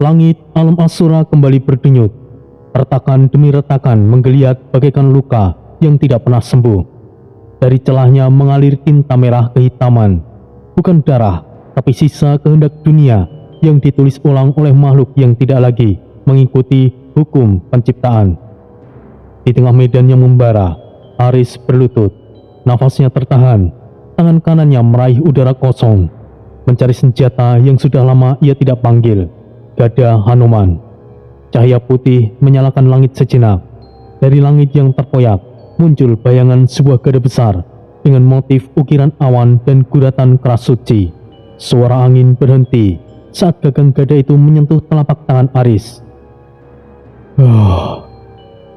Langit alam Asura kembali berdenyut. Retakan demi retakan menggeliat bagaikan luka yang tidak pernah sembuh. Dari celahnya mengalir tinta merah kehitaman. Bukan darah, tapi sisa kehendak dunia yang ditulis ulang oleh makhluk yang tidak lagi mengikuti hukum penciptaan. Di tengah medan yang membara, Aris berlutut. Nafasnya tertahan, tangan kanannya meraih udara kosong, mencari senjata yang sudah lama ia tidak panggil, gada Hanuman. Cahaya putih menyalakan langit sejenak. Dari langit yang terkoyak, muncul bayangan sebuah gada besar dengan motif ukiran awan dan guratan keras suci. Suara angin berhenti saat gagang gada itu menyentuh telapak tangan Aris.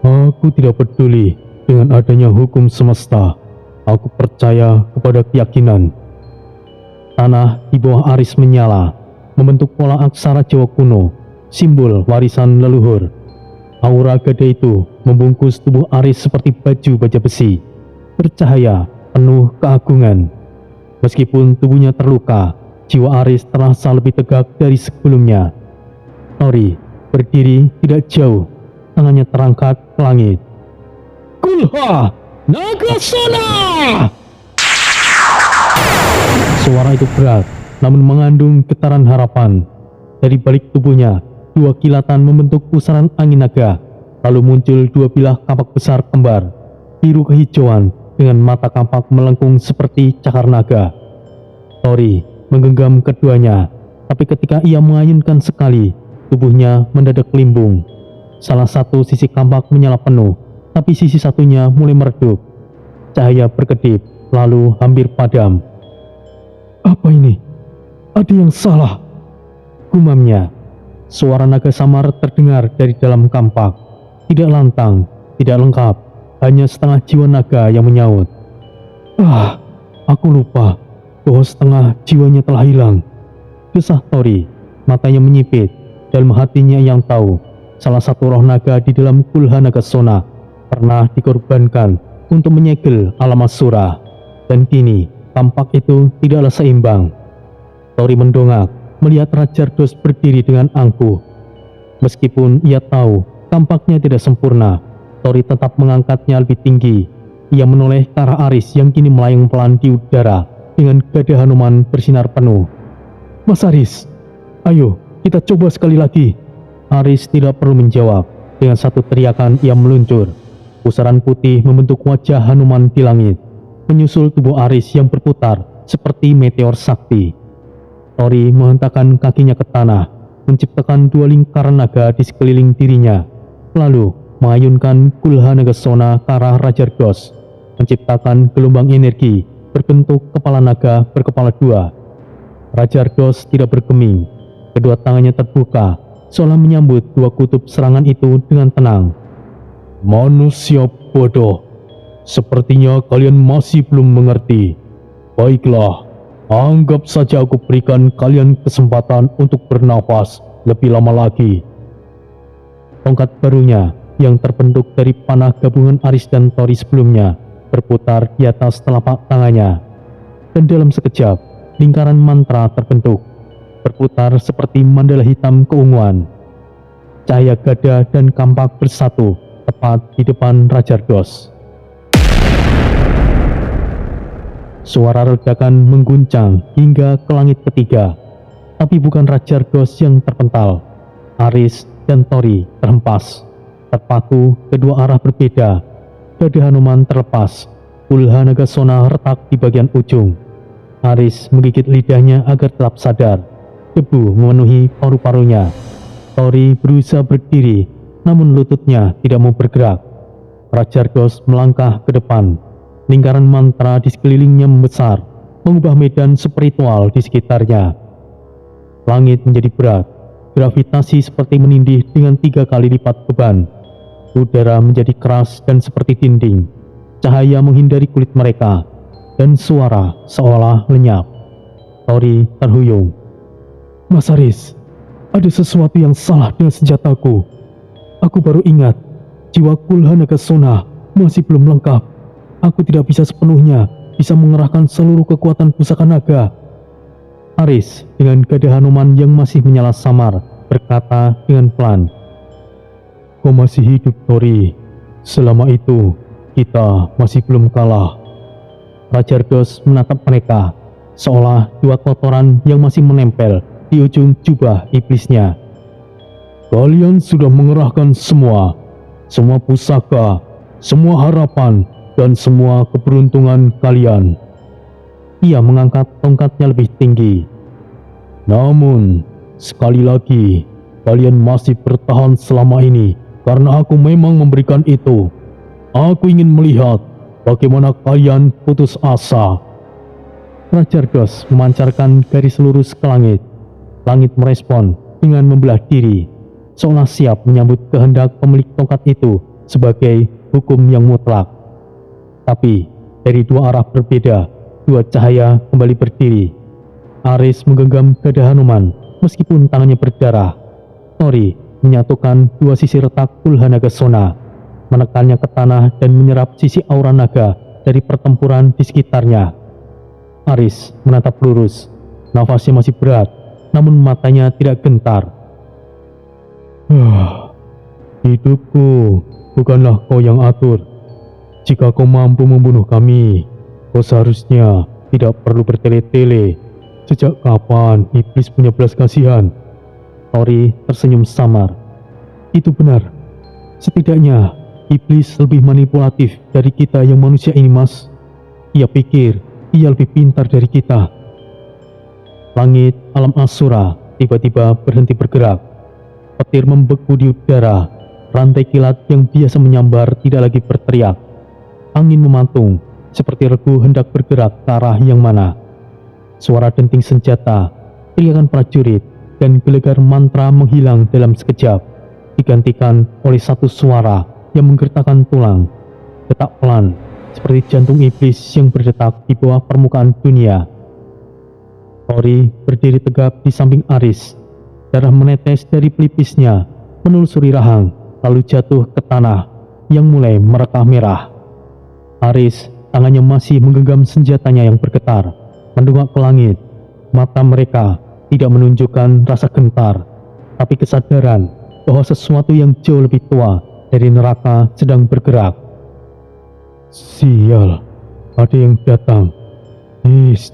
Aku tidak peduli dengan adanya hukum semesta. Aku percaya kepada keyakinan. Tanah di bawah Aris menyala, membentuk pola aksara Jawa kuno, simbol warisan leluhur. Aura gada itu membungkus tubuh Aris seperti baju baja besi, bercahaya penuh keagungan. Meskipun tubuhnya terluka, jiwa Aris terasa lebih tegak dari sebelumnya. Tori berdiri tidak jauh, tangannya terangkat ke langit. Kulha Nagasona! Suara itu berat, namun mengandung getaran harapan. Dari balik tubuhnya, dua kilatan membentuk pusaran angin naga, lalu muncul dua bilah kampak besar kembar, biru kehijauan dengan mata kampak melengkung seperti cakar naga. Tori menggenggam keduanya, tapi ketika ia mengayunkan sekali, tubuhnya mendadak limbung. Salah satu sisi kampak menyala penuh, tapi sisi satunya mulai meredup. Cahaya berkedip, lalu hampir padam. Apa ini? Ada yang salah, gumamnya. Suara naga samar terdengar dari dalam kampak. Tidak lantang, tidak lengkap, hanya setengah jiwa naga yang menyaut. Aku lupa bahwa setengah jiwanya telah hilang. Desah Tori, matanya menyipit. Dalam hatinya yang tahu, salah satu roh naga di dalam Kulha Nagasona pernah dikorbankan untuk menyegel alam Asura. Dan kini, kampak itu tidaklah seimbang. Tori mendongak, melihat Rajardos berdiri dengan angkuh. Meskipun ia tahu tampaknya tidak sempurna, Tori tetap mengangkatnya lebih tinggi. Ia menoleh ke arah Aris yang kini melayang pelan di udara dengan gada Hanuman bersinar penuh. Mas Aris, ayo kita coba sekali lagi. Aris tidak perlu menjawab. Dengan satu teriakan ia meluncur. Pusaran putih membentuk wajah Hanuman di langit, menyusul tubuh Aris yang berputar seperti meteor sakti. Tori menghentakkan kakinya ke tanah, menciptakan dua lingkaran naga di sekeliling dirinya, lalu mengayunkan Kulha Nagasona ke arah Rajardos, menciptakan gelombang energi berbentuk kepala naga berkepala dua. Rajardos tidak bergeming, kedua tangannya terbuka, seolah menyambut dua kutub serangan itu dengan tenang. Manusia bodoh, sepertinya kalian masih belum mengerti. Baiklah, anggap saja aku berikan kalian kesempatan untuk bernafas lebih lama lagi. Tongkat barunya yang terbentuk dari panah gabungan Aris dan Tori sebelumnya berputar di atas telapak tangannya. Dan dalam sekejap, lingkaran mantra terbentuk, berputar seperti mandala hitam keunguan. Cahaya gada dan kampak bersatu tepat di depan Rajardos. Suara ledakan mengguncang hingga ke langit ketiga, tapi bukan Rajardos yang terpental. Aris dan Tori terhempas, terpaku kedua arah berbeda. Gada Hanuman terlepas, Kulha Nagasona retak di bagian ujung. Aris menggigit lidahnya agar tetap sadar. Debu memenuhi paru-parunya. Tori berusaha berdiri, namun lututnya tidak mau bergerak. Rajardos melangkah ke depan. Lingkaran mantra di sekelilingnya membesar, mengubah medan spiritual di sekitarnya. Langit menjadi berat, gravitasi seperti menindih dengan 3 kali lipat beban. Udara menjadi keras dan seperti dinding. Cahaya menghindari kulit mereka, dan suara seolah lenyap. Tori terhuyung. Mas Aris, ada sesuatu yang salah dengan senjataku. Aku baru ingat, jiwa Kulha Nagasona masih belum lengkap. Aku tidak bisa sepenuhnya bisa mengerahkan seluruh kekuatan pusaka naga. Aris dengan gada Hanuman yang masih menyala samar berkata dengan pelan, "Kau masih hidup, Tori. Selama itu, kita masih belum kalah." Rajardos menatap mereka, seolah dua kotoran yang masih menempel di ujung jubah iblisnya. "Kalian sudah mengerahkan semua pusaka, semua harapan, dan semua keberuntungan kalian." Ia mengangkat tongkatnya lebih tinggi. "Namun, sekali lagi, kalian masih bertahan selama ini karena aku memang memberikan itu. Aku ingin melihat bagaimana kalian putus asa." Rajardos memancarkan garis lurus ke langit. Langit merespon dengan membelah diri, seolah siap menyambut kehendak pemilik tongkat itu sebagai hukum yang mutlak. Tapi dari dua arah berbeda, dua cahaya kembali berdiri. Aris menggenggam dada Hanuman meskipun tangannya berdarah. Tori menyatukan dua sisi retak Kulha Naga Sona, menekannya ke tanah dan menyerap sisi aura naga dari pertempuran di sekitarnya. Aris menatap lurus, nafasnya masih berat, namun matanya tidak gentar. "Hidupku bukanlah kau yang atur. Jika kau mampu membunuh kami, kau seharusnya tidak perlu bertele-tele. Sejak kapan iblis punya belas kasihan?" Tori tersenyum samar. "Itu benar. Setidaknya iblis lebih manipulatif dari kita yang manusia ini, Mas. Ia pikir ia lebih pintar dari kita." Langit alam Asura tiba-tiba berhenti bergerak. Petir membeku di udara. Rantai kilat yang biasa menyambar tidak lagi berteriak. Angin memantung, seperti regu hendak bergerak ke arah yang mana. Suara denting senjata, teriakan prajurit, dan gelegar mantra menghilang dalam sekejap, digantikan oleh satu suara yang menggertakkan tulang. Detak pelan, seperti jantung iblis yang berdetak di bawah permukaan dunia. Tori berdiri tegap di samping Aris. Darah menetes dari pelipisnya, menelusuri rahang, lalu jatuh ke tanah yang mulai merekah merah. Aris, tangannya masih menggenggam senjatanya yang bergetar, mendongak ke langit. Mata mereka tidak menunjukkan rasa gentar, tapi kesadaran bahwa sesuatu yang jauh lebih tua dari neraka sedang bergerak. "Sial, ada yang datang.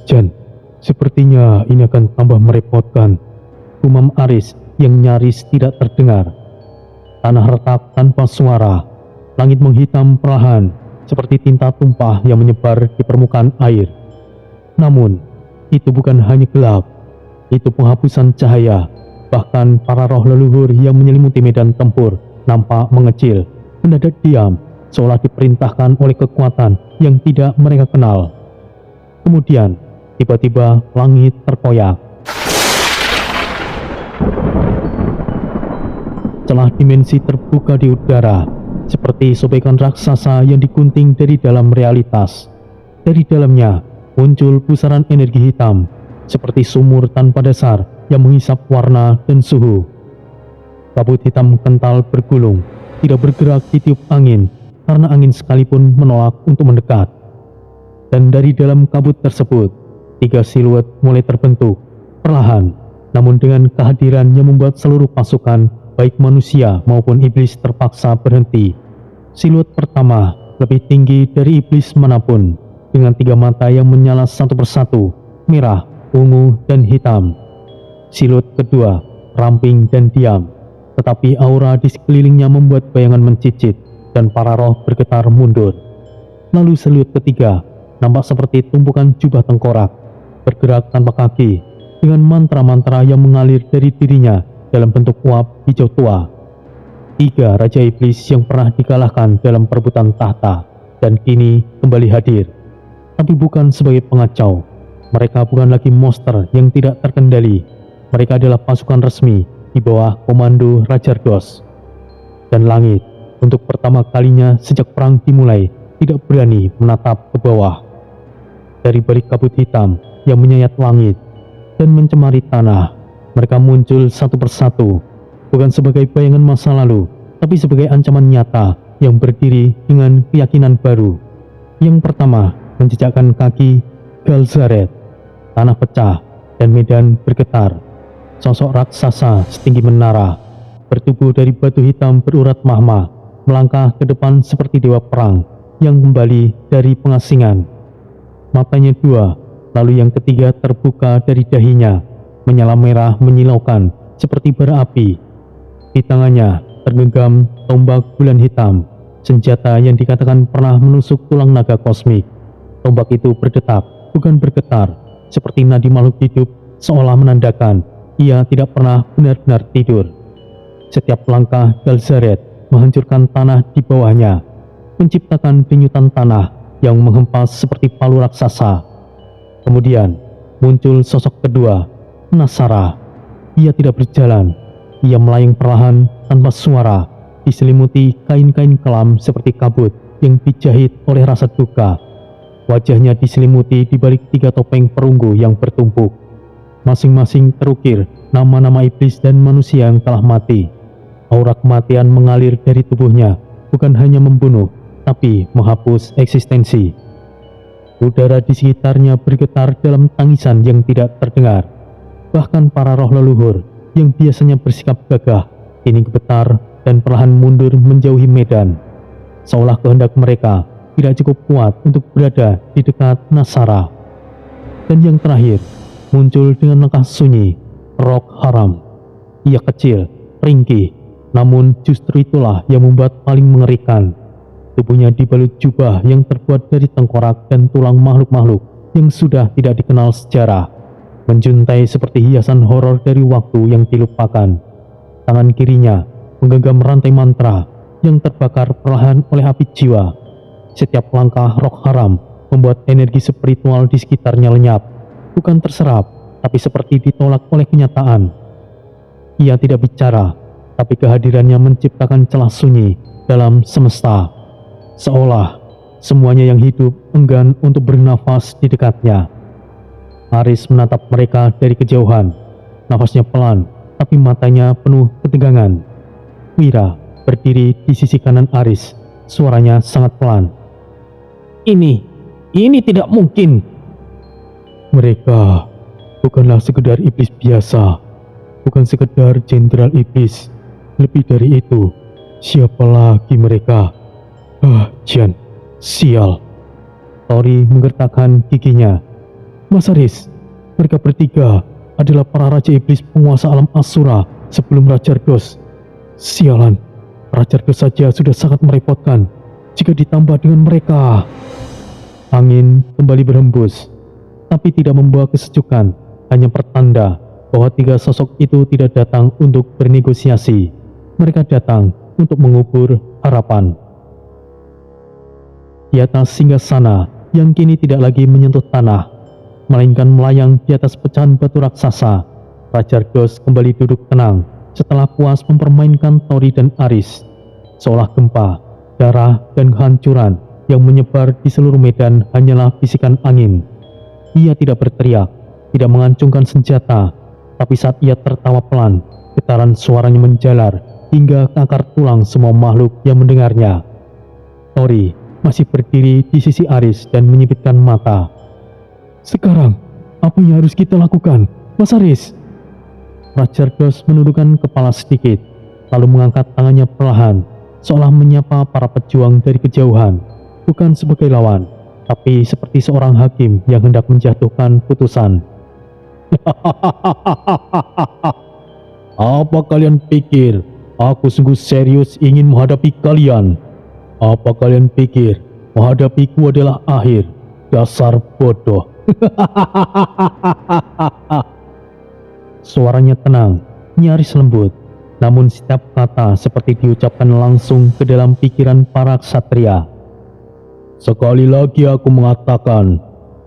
Jan, sepertinya ini akan tambah merepotkan," gumam Aris yang nyaris tidak terdengar. Tanah retak tanpa suara, langit menghitam perlahan, seperti tinta tumpah yang menyebar di permukaan air. Namun, itu bukan hanya gelap, itu penghapusan cahaya. Bahkan para roh leluhur yang menyelimuti medan tempur nampak mengecil, mendadak diam, seolah diperintahkan oleh kekuatan yang tidak mereka kenal. Kemudian, tiba-tiba langit terkoyak. Celah dimensi terbuka di udara, seperti sobekan raksasa yang digunting dari dalam realitas. Dari dalamnya muncul pusaran energi hitam, seperti sumur tanpa dasar yang menghisap warna dan suhu. Kabut hitam kental bergulung, tidak bergerak ditiup angin, karena angin sekalipun menolak untuk mendekat. Dan dari dalam kabut tersebut, 3 siluet mulai terbentuk, perlahan, namun dengan kehadiran yang membuat seluruh pasukan, baik manusia maupun iblis, terpaksa berhenti. Siluet pertama lebih tinggi dari iblis manapun, dengan 3 mata yang menyala satu persatu, merah, ungu, dan hitam. Siluet kedua ramping dan diam, tetapi aura di sekelilingnya membuat bayangan mencicit dan para roh bergetar mundur. Lalu siluet ketiga nampak seperti tumpukan jubah tengkorak, bergerak tanpa kaki, dengan mantra-mantra yang mengalir dari dirinya dalam bentuk uap hijau tua. 3 raja iblis yang pernah dikalahkan dalam perebutan tahta dan kini kembali hadir, tapi bukan sebagai pengacau. Mereka bukan lagi monster yang tidak terkendali. Mereka adalah pasukan resmi di bawah komando Rajardos. Dan langit, untuk pertama kalinya sejak perang dimulai, tidak berani menatap ke bawah. Dari balik kabut hitam yang menyayat langit dan mencemari tanah, mereka muncul satu persatu, bukan sebagai bayangan masa lalu, tapi sebagai ancaman nyata yang berdiri dengan keyakinan baru. Yang pertama menjejakkan kaki Galzaret. Tanah pecah dan medan bergetar. Sosok raksasa setinggi menara, bertubuh dari batu hitam berurat mahma, melangkah ke depan seperti dewa perang yang kembali dari pengasingan. Matanya dua, lalu yang ketiga terbuka dari dahinya, menyala merah menyilaukan seperti bara api. Di tangannya tergenggam tombak bulan hitam, senjata yang dikatakan pernah menusuk tulang naga kosmik. Tombak itu berdetak, bukan bergetar, seperti nadi makhluk hidup, seolah menandakan ia tidak pernah benar-benar tidur. Setiap langkah Galzaret menghancurkan tanah di bawahnya, menciptakan denyutan tanah yang menghempas seperti palu raksasa. Kemudian muncul sosok kedua, Nasara. Ia tidak berjalan, ia melayang perlahan tanpa suara, diselimuti kain-kain kelam seperti kabut yang dijahit oleh rasa duka. Wajahnya diselimuti di balik 3 topeng perunggu yang bertumpuk. Masing-masing terukir nama-nama iblis dan manusia yang telah mati. Aura kematian mengalir dari tubuhnya, bukan hanya membunuh, tapi menghapus eksistensi. Udara di sekitarnya bergetar dalam tangisan yang tidak terdengar. Bahkan para roh leluhur yang biasanya bersikap gagah, kini gemetar dan perlahan mundur menjauhi medan. Seolah kehendak mereka tidak cukup kuat untuk berada di dekat Nasara. Dan yang terakhir, muncul dengan langkah sunyi, Rock Haram. Ia kecil, ringkih, namun justru itulah yang membuat paling mengerikan. Tubuhnya dibalut jubah yang terbuat dari tengkorak dan tulang makhluk-makhluk yang sudah tidak dikenal sejarah, menjuntai seperti hiasan horor dari waktu yang dilupakan. Tangan kirinya menggenggam rantai mantra yang terbakar perlahan oleh api jiwa. Setiap langkah Rock Haram membuat energi spiritual di sekitarnya lenyap, bukan terserap, tapi seperti ditolak oleh kenyataan. Ia tidak bicara, tapi kehadirannya menciptakan celah sunyi dalam semesta. Seolah semuanya yang hidup enggan untuk bernafas di dekatnya. Aris menatap mereka dari kejauhan. Nafasnya pelan, tapi matanya penuh ketegangan. Wira berdiri di sisi kanan Aris. Suaranya sangat pelan. Ini tidak mungkin. Mereka bukanlah sekedar iblis biasa, bukan sekedar jenderal iblis. Lebih dari itu, siapa lagi mereka? Jian, sial. Tori menggertakkan giginya. Mas Aris, mereka bertiga adalah para raja iblis penguasa alam Asura sebelum Rajardos. Sialan, Rajardos saja sudah sangat merepotkan jika ditambah dengan mereka. Angin kembali berhembus, tapi tidak membawa kesejukan, hanya pertanda bahwa 3 sosok itu tidak datang untuk bernegosiasi. Mereka datang untuk mengubur harapan. Di atas singgasana yang kini tidak lagi menyentuh tanah, melainkan melayang di atas pecahan batu raksasa, Rajardos kembali duduk tenang setelah puas mempermainkan Tori dan Aris. Seolah gempa, darah, dan kehancuran yang menyebar di seluruh medan hanyalah bisikan angin. Ia tidak berteriak, tidak mengancungkan senjata, tapi saat ia tertawa pelan, getaran suaranya menjalar hingga ke akar tulang semua makhluk yang mendengarnya. Tori masih berdiri di sisi Aris dan menyipitkan mata. Sekarang, apa yang harus kita lakukan, Mas Aris? Rajardos menundukkan kepala sedikit, lalu mengangkat tangannya perlahan, seolah menyapa para pejuang dari kejauhan, bukan sebagai lawan, tapi seperti seorang hakim yang hendak menjatuhkan putusan. Apa kalian pikir aku sungguh serius ingin menghadapi kalian? Apa kalian pikir menghadapiku adalah akhir? Dasar bodoh. Suaranya tenang, nyaris lembut, namun setiap kata seperti diucapkan langsung ke dalam pikiran para ksatria. Sekali lagi aku mengatakan,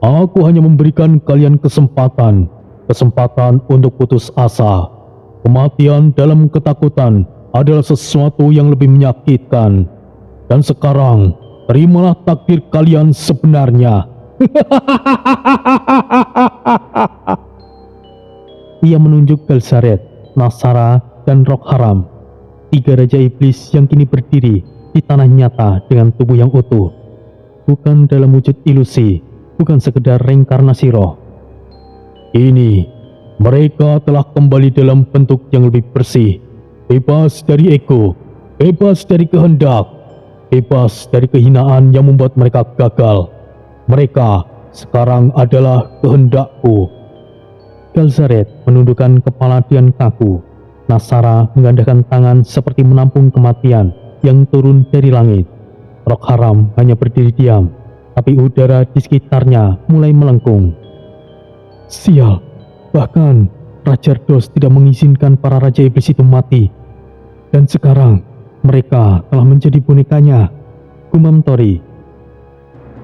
aku hanya memberikan kalian kesempatan untuk putus asa. Kematian dalam ketakutan adalah sesuatu yang lebih menyakitkan. Dan sekarang, terimalah takdir kalian sebenarnya. Ia menunjuk Galzaret, Nasara, dan Rock Haram, 3 raja iblis yang kini berdiri di tanah nyata dengan tubuh yang utuh. Bukan dalam wujud ilusi, bukan sekedar reinkarnasi roh. Ini Mereka telah kembali dalam bentuk yang lebih bersih, bebas dari ego, bebas dari kehendak, bebas dari kehinaan yang membuat mereka gagal. Mereka sekarang adalah kehendakku. Galzaret menundukkan kepala dengan kaku. Nasara mengandahkan tangan seperti menampung kematian yang turun dari langit. Roh Haram hanya berdiri diam, tapi udara di sekitarnya mulai melengkung. Sial, bahkan Raja Ardos tidak mengizinkan para Raja Iblis itu mati. Dan sekarang mereka telah menjadi bonekanya, gumam Tori.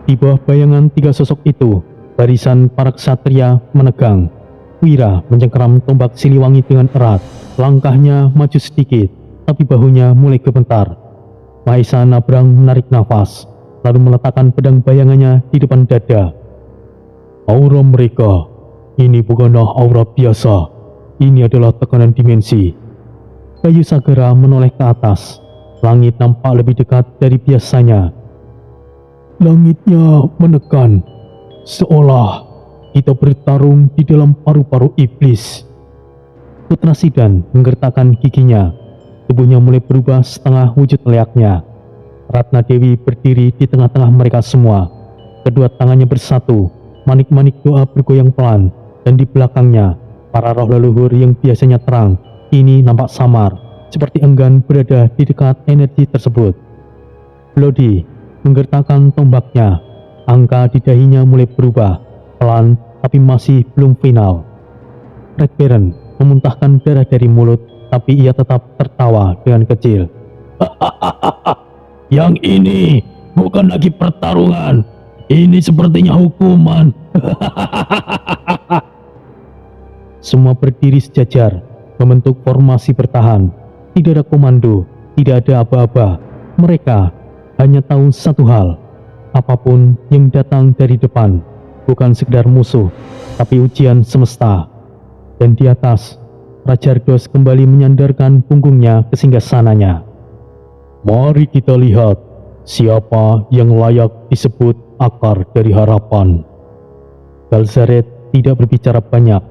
Di bawah bayangan tiga sosok itu, barisan para ksatria menegang. Wira mencengkeram tombak Siliwangi dengan erat. Langkahnya maju sedikit, tapi bahunya mulai gemetar. Mahesa Nabrang menarik nafas, lalu meletakkan pedang bayangannya di depan dada. Aura mereka, ini bukanlah aura biasa. Ini adalah tekanan dimensi. Kayu Sagara menoleh ke atas. Langit nampak lebih dekat dari biasanya. Langitnya menekan, seolah kita bertarung di dalam paru-paru iblis. Putra Sidan menggertakkan giginya. Tubuhnya mulai berubah setengah wujud leaknya. Ratna Dewi berdiri di tengah-tengah mereka semua. Kedua tangannya bersatu. Manik-manik doa bergoyang pelan. Dan di belakangnya, para roh leluhur yang biasanya terang ini nampak samar, seperti enggan berada di dekat energi tersebut. Bloody menggertakkan tombaknya. Angka di dahinya mulai berubah. Pelan, tapi masih belum final. Red Baron memuntahkan darah dari mulut, tapi ia tetap tertawa dengan kecil. Yang ini bukan lagi pertarungan. Ini sepertinya hukuman. Semua berdiri sejajar, membentuk formasi bertahan. Tidak ada komando, tidak ada aba-aba. Mereka hanya tahu satu hal. Apapun yang datang dari depan bukan sekedar musuh, tapi ujian semesta. Dan di atas, Raja Ardos kembali menyandarkan punggungnya ke singgasananya. Mari kita lihat siapa yang layak disebut akar dari harapan. Galzaret tidak berbicara banyak.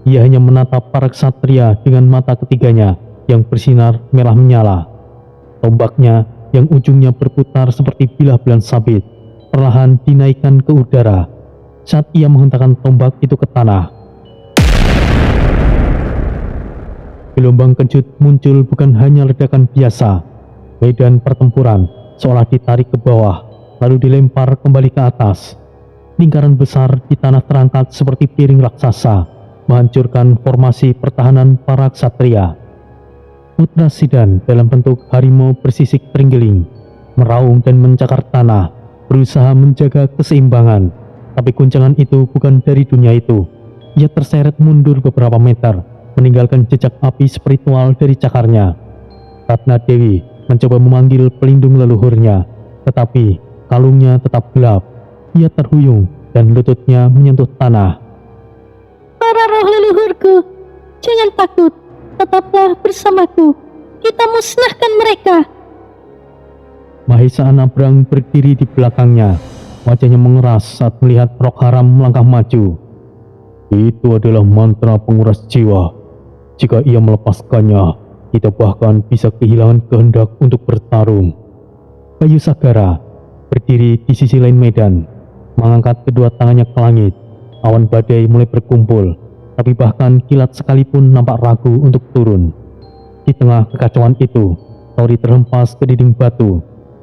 Ia hanya menatap para ksatria dengan mata ketiganya yang bersinar merah menyala. Tombaknya yang ujungnya berputar seperti bilah bulan sabit perlahan dinaikkan ke udara. Saat ia menghentakkan tombak itu ke tanah, gelombang kejut muncul, bukan hanya ledakan biasa. Medan pertempuran seolah ditarik ke bawah, lalu dilempar kembali ke atas. Lingkaran besar di tanah terangkat seperti piring raksasa, menghancurkan formasi pertahanan para ksatria. Putra Sidan dalam bentuk harimau bersisik terenggiling, meraung dan mencakar tanah, berusaha menjaga keseimbangan. Tapi guncangan itu bukan dari dunia itu. Ia terseret mundur beberapa meter, meninggalkan jejak api spiritual dari cakarnya. Ratna Dewi mencoba memanggil pelindung leluhurnya, tetapi kalungnya tetap gelap. Ia terhuyung dan lututnya menyentuh tanah. Para roh leluhurku, jangan takut, tetaplah bersamaku. Kita musnahkan mereka. Mahesa Nabrang berdiri di belakangnya. Wajahnya mengeras saat melihat Roh Haram melangkah maju. Itu adalah mantra penguras jiwa. Jika ia melepaskannya, kita bahkan bisa kehilangan kehendak untuk bertarung. Kayu Sagara berdiri di sisi lain medan, mengangkat kedua tangannya ke langit. Awan badai mulai berkumpul, tapi bahkan kilat sekalipun nampak ragu untuk turun. Di tengah kekacauan itu, Tori terhempas ke dinding batu.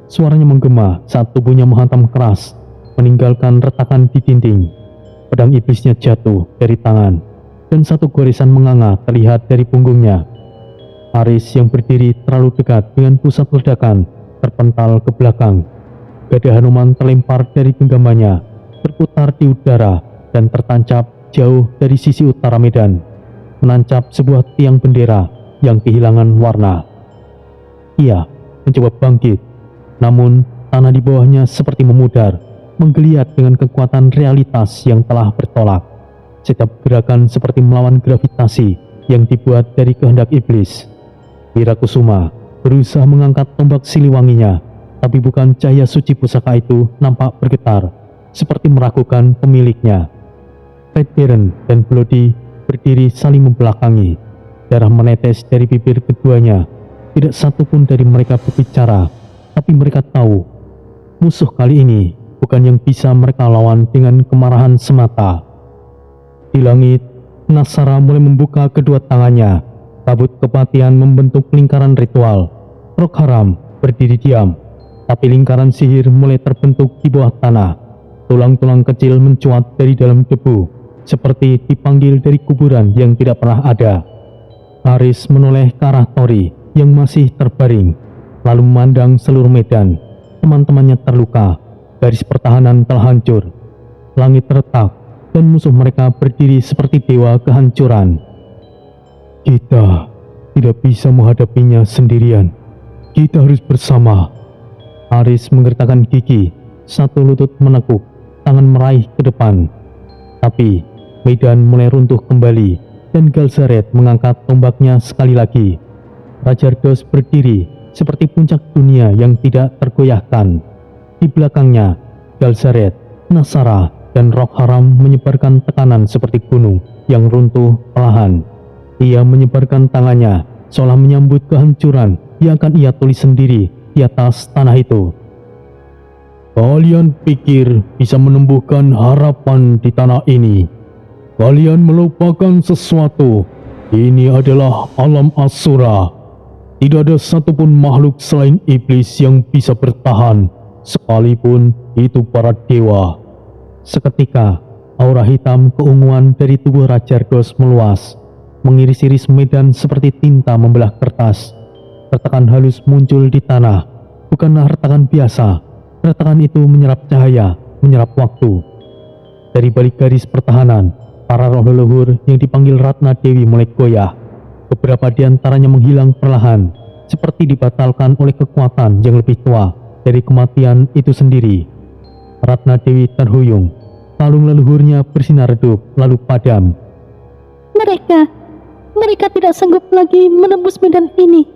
Suaranya menggema saat tubuhnya menghantam keras, meninggalkan retakan di dinding. Pedang iblisnya jatuh dari tangan, dan satu goresan menganga terlihat dari punggungnya. Aris yang berdiri terlalu dekat dengan pusat ledakan terpental ke belakang. Gada Hanuman terlempar dari genggamannya, berputar di udara dan tertancap jauh dari sisi utara medan, menancap sebuah tiang bendera yang kehilangan warna. Ia mencoba bangkit, namun tanah di bawahnya seperti memudar, menggeliat dengan kekuatan realitas yang telah bertolak. Setiap gerakan seperti melawan gravitasi yang dibuat dari kehendak iblis. Wirakusuma berusaha mengangkat tombak Siliwanginya, tapi bukan cahaya suci pusaka itu nampak bergetar, seperti meragukan pemiliknya. Red Baron dan Bloody berdiri saling membelakangi. Darah menetes dari bibir keduanya. Tidak satu pun dari mereka berbicara, tapi mereka tahu musuh kali ini bukan yang bisa mereka lawan dengan kemarahan semata. Di langit, Nasara mulai membuka kedua tangannya. Kabut kepatihan membentuk lingkaran ritual. Roh Haram berdiri diam, tapi lingkaran sihir mulai terbentuk di bawah tanah. Tulang-tulang kecil mencuat dari dalam debu, seperti dipanggil dari kuburan yang tidak pernah ada. Aris menoleh ke arah Tori yang masih terbaring, lalu memandang seluruh medan. Teman-temannya terluka, garis pertahanan telah hancur, langit retak, dan musuh mereka berdiri seperti dewa kehancuran. Kita tidak bisa menghadapinya sendirian. Kita harus bersama. Aris menggertakkan gigi, satu lutut menekuk, tangan meraih ke depan. Tapi medan mulai runtuh kembali, dan Galzaret mengangkat tombaknya sekali lagi. Rajardos berdiri seperti puncak dunia yang tidak tergoyahkan. Di belakangnya, Galzaret, Nasara, dan Roh Haram menyebarkan tekanan seperti gunung yang runtuh perlahan. Ia menyebarkan tangannya, seolah menyambut kehancuran yang akan ia tulis sendiri di atas tanah itu. Kalian pikir bisa menumbuhkan harapan di tanah ini? Kalian melupakan sesuatu. Ini adalah alam Asura. Tidak ada satupun makhluk selain iblis yang bisa bertahan, sekalipun itu para dewa. Seketika, aura hitam keunguan dari tubuh Rajardos meluas, mengiris-iris medan seperti tinta membelah kertas. Retakan halus muncul di tanah, bukanlah retakan biasa. Retakan itu menyerap cahaya, menyerap waktu. Dari balik garis pertahanan, para roh leluhur yang dipanggil Ratna Dewi mulai goyah. Beberapa di antaranya menghilang perlahan, seperti dibatalkan oleh kekuatan yang lebih tua dari kematian itu sendiri. Ratna Dewi terhuyung, kalung leluhurnya bersinar redup lalu padam. Mereka tidak sanggup lagi menembus medan ini.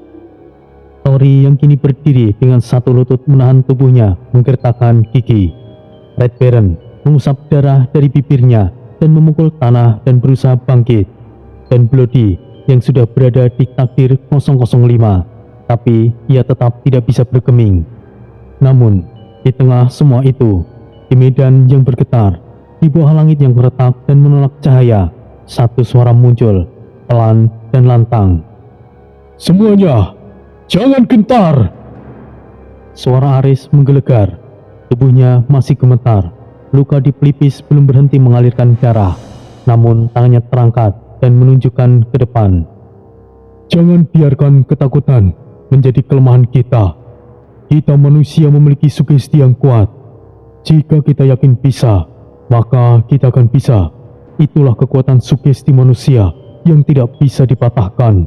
Tori yang kini berdiri dengan satu lutut menahan tubuhnya menggertakkan gigi. Red Baron mengusap darah dari bibirnya dan memukul tanah dan berusaha bangkit. Dan Bloody yang sudah berada di takdir 005, tapi ia tetap tidak bisa bergeming. Namun, di tengah semua itu, di medan yang bergetar, di bawah langit yang retak dan menolak cahaya, satu suara muncul, pelan dan lantang. Semuanya, jangan gentar! Suara Aris menggelegar, tubuhnya masih gemetar, luka di pelipis belum berhenti mengalirkan darah, namun tangannya terangkat dan menunjukkan ke depan. Jangan biarkan ketakutan menjadi kelemahan kita. Kita manusia memiliki sugesti yang kuat. Jika kita yakin bisa, maka kita akan bisa. Itulah kekuatan sugesti manusia yang tidak bisa dipatahkan.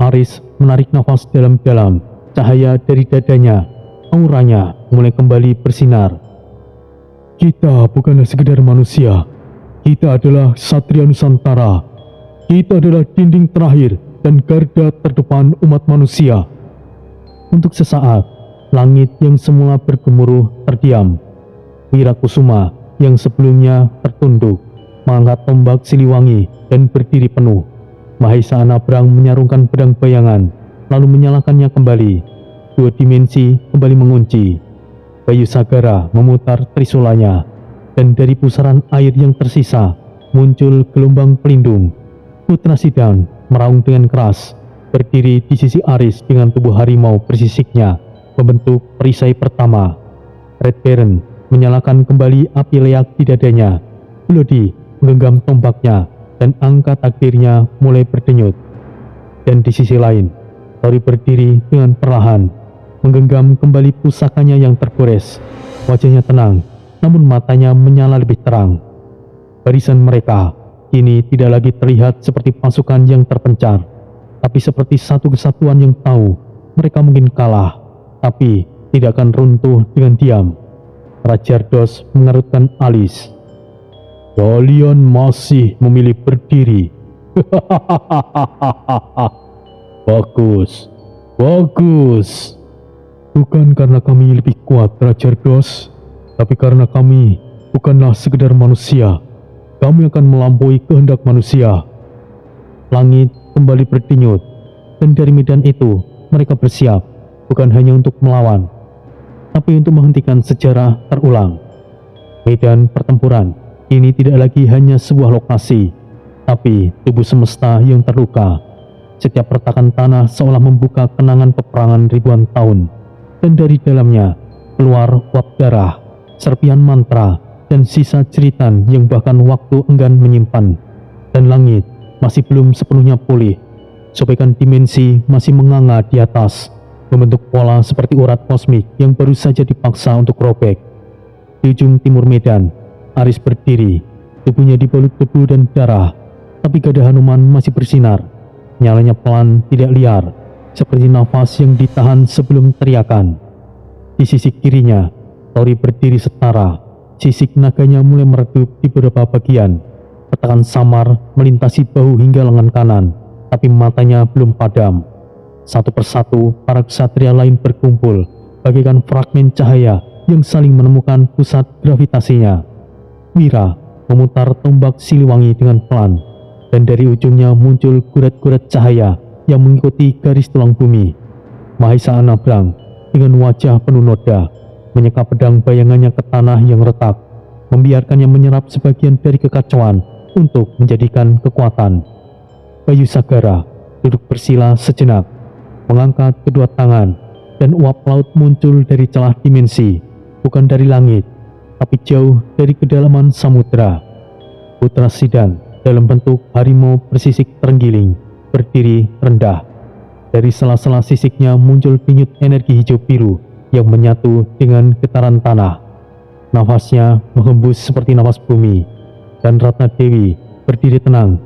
Aris menarik nafas dalam-dalam. Cahaya dari dadanya, auranya mulai kembali bersinar. Kita bukanlah sekedar manusia. Kita adalah Satria Nusantara. Kita adalah dinding terakhir dan garda terdepan umat manusia. Untuk sesaat, langit yang semula bergemuruh terdiam. Wirakusuma yang sebelumnya tertunduk, mengangkat tombak Siliwangi dan berdiri penuh. Mahesa Anabrang menyarungkan pedang bayangan, lalu menyalakannya kembali. Dua dimensi kembali mengunci. Bayu Sagara memutar trisulanya, dan dari pusaran air yang tersisa muncul gelombang pelindung. Putra Sidang meraung dengan keras, berdiri di sisi Aris dengan tubuh harimau bersisiknya, membentuk perisai pertama. Red Baron menyalakan kembali api leak di dadanya. Bloody menggenggam tombaknya, dan angka takdirnya mulai berdenyut. Dan di sisi lain, Tori berdiri dengan perlahan, menggenggam kembali pusakanya yang tergores. Wajahnya tenang, namun matanya menyala lebih terang. Barisan mereka kini tidak lagi terlihat seperti pasukan yang terpencar, tapi seperti satu kesatuan yang tahu mereka mungkin kalah, tapi tidak akan runtuh dengan diam. Rajardos mengerutkan alis. Kalian masih memilih berdiri. Bagus, bagus. Bukan karena kami lebih kuat, Rajardos, tapi karena kami bukanlah sekedar manusia. kami akan melampaui kehendak manusia. Langit kembali berdenyut, dan dari medan itu mereka bersiap bukan hanya untuk melawan, tapi untuk menghentikan sejarah terulang. Medan pertempuran ini tidak lagi hanya sebuah lokasi, tapi tubuh semesta yang terluka. Setiap retakan tanah seolah membuka kenangan peperangan ribuan tahun, dan dari dalamnya keluar uap darah, serpihan mantra, dan sisa jeritan yang bahkan waktu enggan menyimpan. Dan langit masih belum sepenuhnya pulih. Sobekan dimensi masih menganga di atas, membentuk pola seperti urat kosmik yang baru saja dipaksa untuk robek. Di ujung timur medan, Aris berdiri, tubuhnya dibalut debu dan darah, tapi gada Hanuman masih bersinar. Nyalanya pelan, tidak liar, seperti nafas yang ditahan sebelum teriakan. Di sisi kirinya, Tori berdiri setara, sisik naganya mulai meredup di beberapa bagian. Retakan samar melintasi bahu hingga lengan kanan, tapi matanya belum padam. Satu persatu, para ksatria lain berkumpul, bagaikan fragmen cahaya yang saling menemukan pusat gravitasinya. Wira memutar tombak Siliwangi dengan pelan, dan dari ujungnya muncul gurat-gurat cahaya yang mengikuti garis tulang bumi. Mahesa Anabrang dengan wajah penuh noda menyeka pedang bayangannya ke tanah yang retak, membiarkannya menyerap sebagian dari kekacauan untuk menjadikan kekuatan. Bayu Sagara duduk bersila sejenak, mengangkat kedua tangan, dan uap laut muncul dari celah dimensi, bukan dari langit, tapi jauh dari kedalaman samudera. Putra Sidan dalam bentuk harimau bersisik terenggiling, berdiri rendah. Dari sela-sela sisiknya muncul denyut energi hijau biru yang menyatu dengan getaran tanah. Nafasnya menghembus seperti nafas bumi, dan Ratna Dewi berdiri tenang.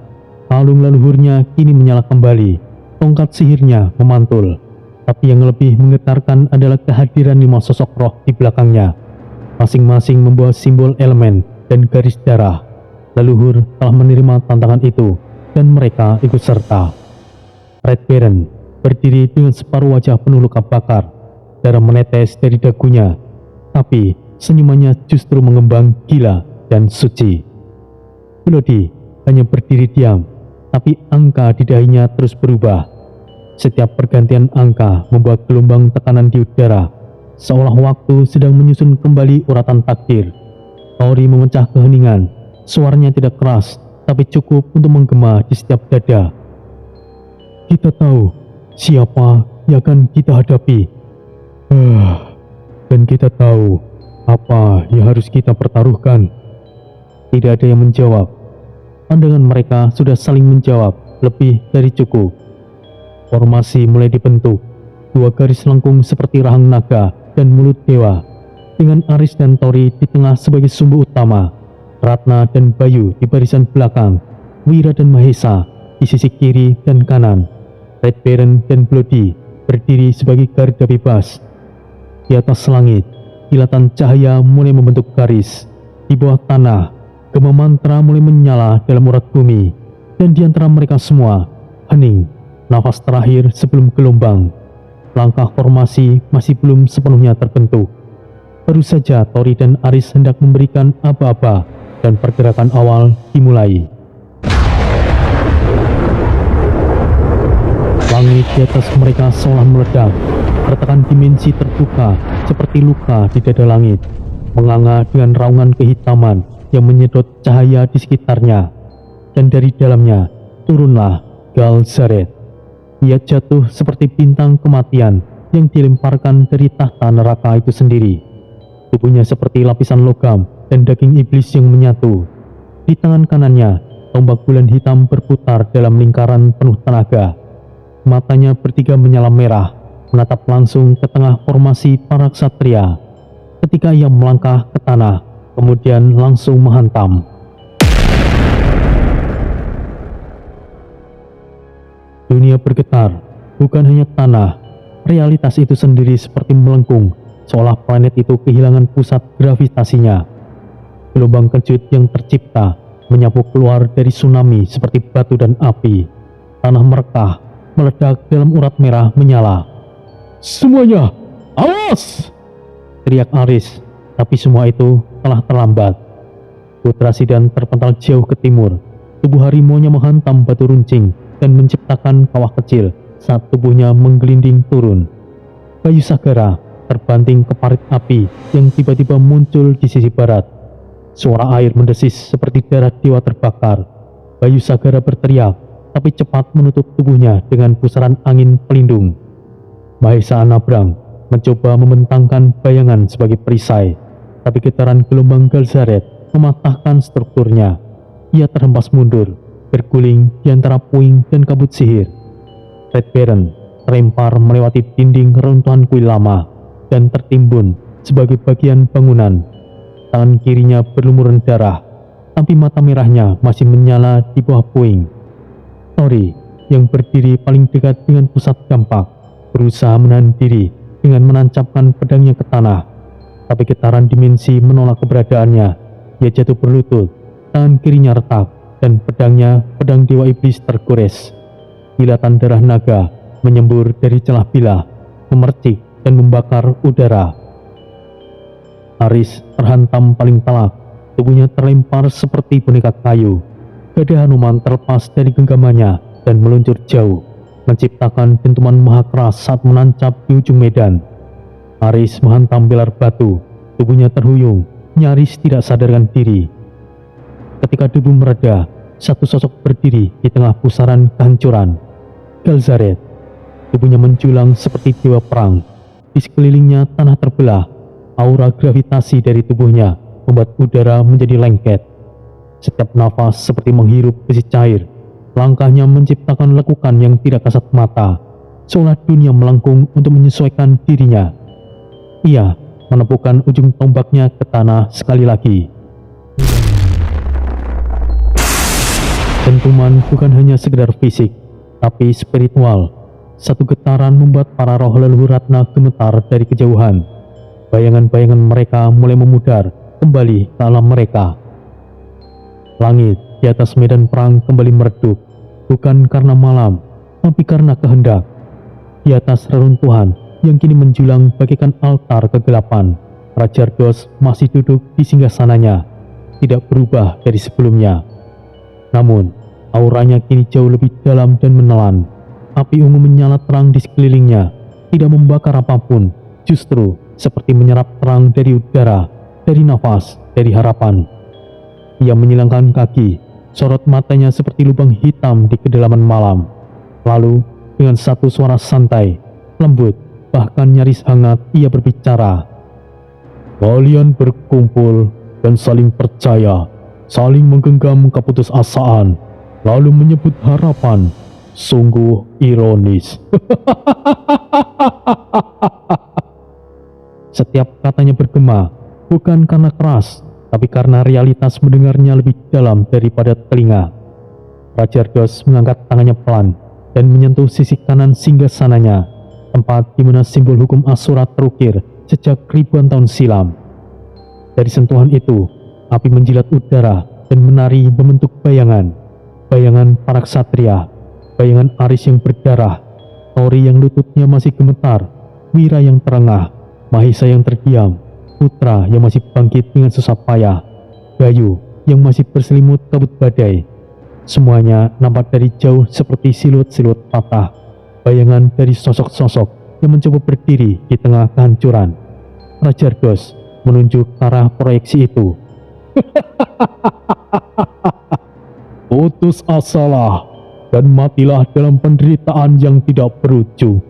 Kalung leluhurnya kini menyala kembali, tongkat sihirnya memantul. Tapi yang lebih menggetarkan adalah kehadiran 5 sosok roh di belakangnya, masing-masing membawa simbol elemen dan garis darah. Leluhur telah menerima tantangan itu, dan mereka ikut serta. Red Baron berdiri dengan separuh wajah penuh luka bakar, darah menetes dari dagunya, tapi senyumannya justru mengembang gila dan suci. Melody hanya berdiri diam, tapi angka di dahinya terus berubah. Setiap pergantian angka membuat gelombang tekanan di udara, seolah waktu sedang menyusun kembali uratan takdir. Tori memecah keheningan, suaranya tidak keras, tapi cukup untuk menggema di setiap dada. Kita tahu siapa yang akan kita hadapi, dan kita tahu apa yang harus kita pertaruhkan. Tidak ada yang menjawab. Pandangan mereka sudah saling menjawab lebih dari cukup. Formasi mulai dibentuk, 2 garis lengkung seperti rahang naga dan mulut dewa, dengan Aris dan Tori di tengah sebagai sumbu utama, Ratna dan Bayu di barisan belakang, Wira dan Mahesa di sisi kiri dan kanan, Red Baron dan Bloody berdiri sebagai garda bebas. Di atas langit, kilatan cahaya mulai membentuk garis. Di bawah tanah, gema mantra mulai menyala dalam urat bumi, dan di antara mereka semua, hening. Nafas terakhir sebelum gelombang. Langkah formasi masih belum sepenuhnya terbentuk. Baru saja Tori dan Aris hendak memberikan aba-aba, dan pergerakan awal dimulai. Langit di atas mereka seolah meledak. Retakan dimensi terbuka seperti luka di dada langit, menganga dengan raungan kehitaman yang menyedot cahaya di sekitarnya. Dan dari dalamnya turunlah Gal Zaret. Ia jatuh seperti bintang kematian yang dilemparkan dari tahta neraka itu sendiri. Tubuhnya seperti lapisan logam dan daging iblis yang menyatu. Di tangan kanannya, tombak bulan hitam berputar dalam lingkaran penuh tenaga. Matanya bertiga menyala merah, menatap langsung ke tengah formasi para ksatria. Ketika ia melangkah ke tanah, kemudian langsung menghantam. Dunia bergetar, bukan hanya tanah. Realitas itu sendiri seperti melengkung, seolah planet itu kehilangan pusat gravitasinya. Gelombang kejut yang tercipta menyapu keluar dari tsunami seperti batu dan api. Tanah merekah, meledak dalam urat merah menyala. "Semuanya, awas!" teriak Aris, tapi semua itu telah terlambat. Putra Sidan terpental jauh ke timur. Tubuh harimaunya menghantam batu runcing dan menciptakan kawah kecil saat tubuhnya menggelinding turun. Bayu Sagara terbanting ke parit api yang tiba-tiba muncul di sisi barat. Suara air mendesis seperti darah dewa terbakar. Bayu Sagara berteriak, tapi cepat menutup tubuhnya dengan pusaran angin pelindung. Mahesa Anabrang mencoba membentangkan bayangan sebagai perisai, tapi getaran gelombang Galzaret mematahkan strukturnya. Ia terhempas mundur, berguling di antara puing dan kabut sihir. Red Baron terlempar melewati dinding reruntuhan kuil lama dan tertimbun sebagai bagian bangunan. Tangan kirinya berlumuran darah, tapi mata merahnya masih menyala di bawah puing. Tori yang berdiri paling dekat dengan pusat dampak berusaha menahan diri dengan menancapkan pedangnya ke tanah, tapi getaran dimensi menolak keberadaannya. Dia jatuh berlutut, tangan kirinya retak, dan pedang Dewa Iblis tergores. Kilatan darah naga menyembur dari celah bilah, memercik dan membakar udara. Aris terhantam paling telak, tubuhnya terlempar seperti boneka kayu. Gada Hanuman terlepas dari genggamannya dan meluncur jauh, menciptakan dentuman maha keras saat menancap di ujung medan. Aris menghantam pilar batu, tubuhnya terhuyung, nyaris tidak sadarkan diri. Ketika debu mereda, satu sosok berdiri di tengah pusaran kehancuran. Galzaret. Tubuhnya menjulang seperti dewa perang. Di sekelilingnya tanah terbelah. Aura gravitasi dari tubuhnya membuat udara menjadi lengket. Setiap nafas seperti menghirup besi cair. Langkahnya menciptakan lekukan yang tidak kasat mata, seolah dunia melengkung untuk menyesuaikan dirinya. Ia menepukkan ujung tombaknya ke tanah sekali lagi. Dentuman bukan hanya sekedar fisik, tapi spiritual. Satu getaran membuat para roh leluhur Ratna gemetar dari kejauhan. Bayangan-bayangan mereka mulai memudar kembali ke alam mereka. Langit di atas medan perang kembali meredup, bukan karena malam, tapi karena kehendak. Di atas reruntuhan yang kini menjulang bagaikan altar kegelapan, Raja Ardos masih duduk di singgasananya, tidak berubah dari sebelumnya. Namun, auranya kini jauh lebih dalam dan menelan. Api ungu menyala terang di sekelilingnya, tidak membakar apapun, justru seperti menyerap terang dari udara, dari nafas, dari harapan. Ia menyilangkan kaki, sorot matanya seperti lubang hitam di kedalaman malam. Lalu, dengan satu suara santai, lembut, bahkan nyaris hangat, ia berbicara. Kalian berkumpul dan saling percaya, saling menggenggam keputusasaan, lalu menyebut harapan. Sungguh ironis. Setiap katanya bergema, bukan karena keras, tapi karena realitas mendengarnya lebih dalam daripada telinga. Raja Ardos mengangkat tangannya pelan dan menyentuh sisi kanan singgasananya, tempat di mana simbol hukum Asura terukir sejak ribuan tahun silam. Dari sentuhan itu, api menjilat udara dan menari membentuk bayangan para ksatria, bayangan Aris yang berdarah, Tori yang lututnya masih gemetar, Wira yang terengah, Mahesa yang terdiam, Putra yang masih bangkit dengan susah payah, Gayu yang masih berselimut kabut badai. Semuanya nampak dari jauh seperti siluet-siluet patah, bayangan dari sosok-sosok yang mencoba berdiri di tengah kehancuran. Raja Ardos menunjuk ke arah proyeksi itu. Putus asalah dan matilah dalam penderitaan yang tidak berujung.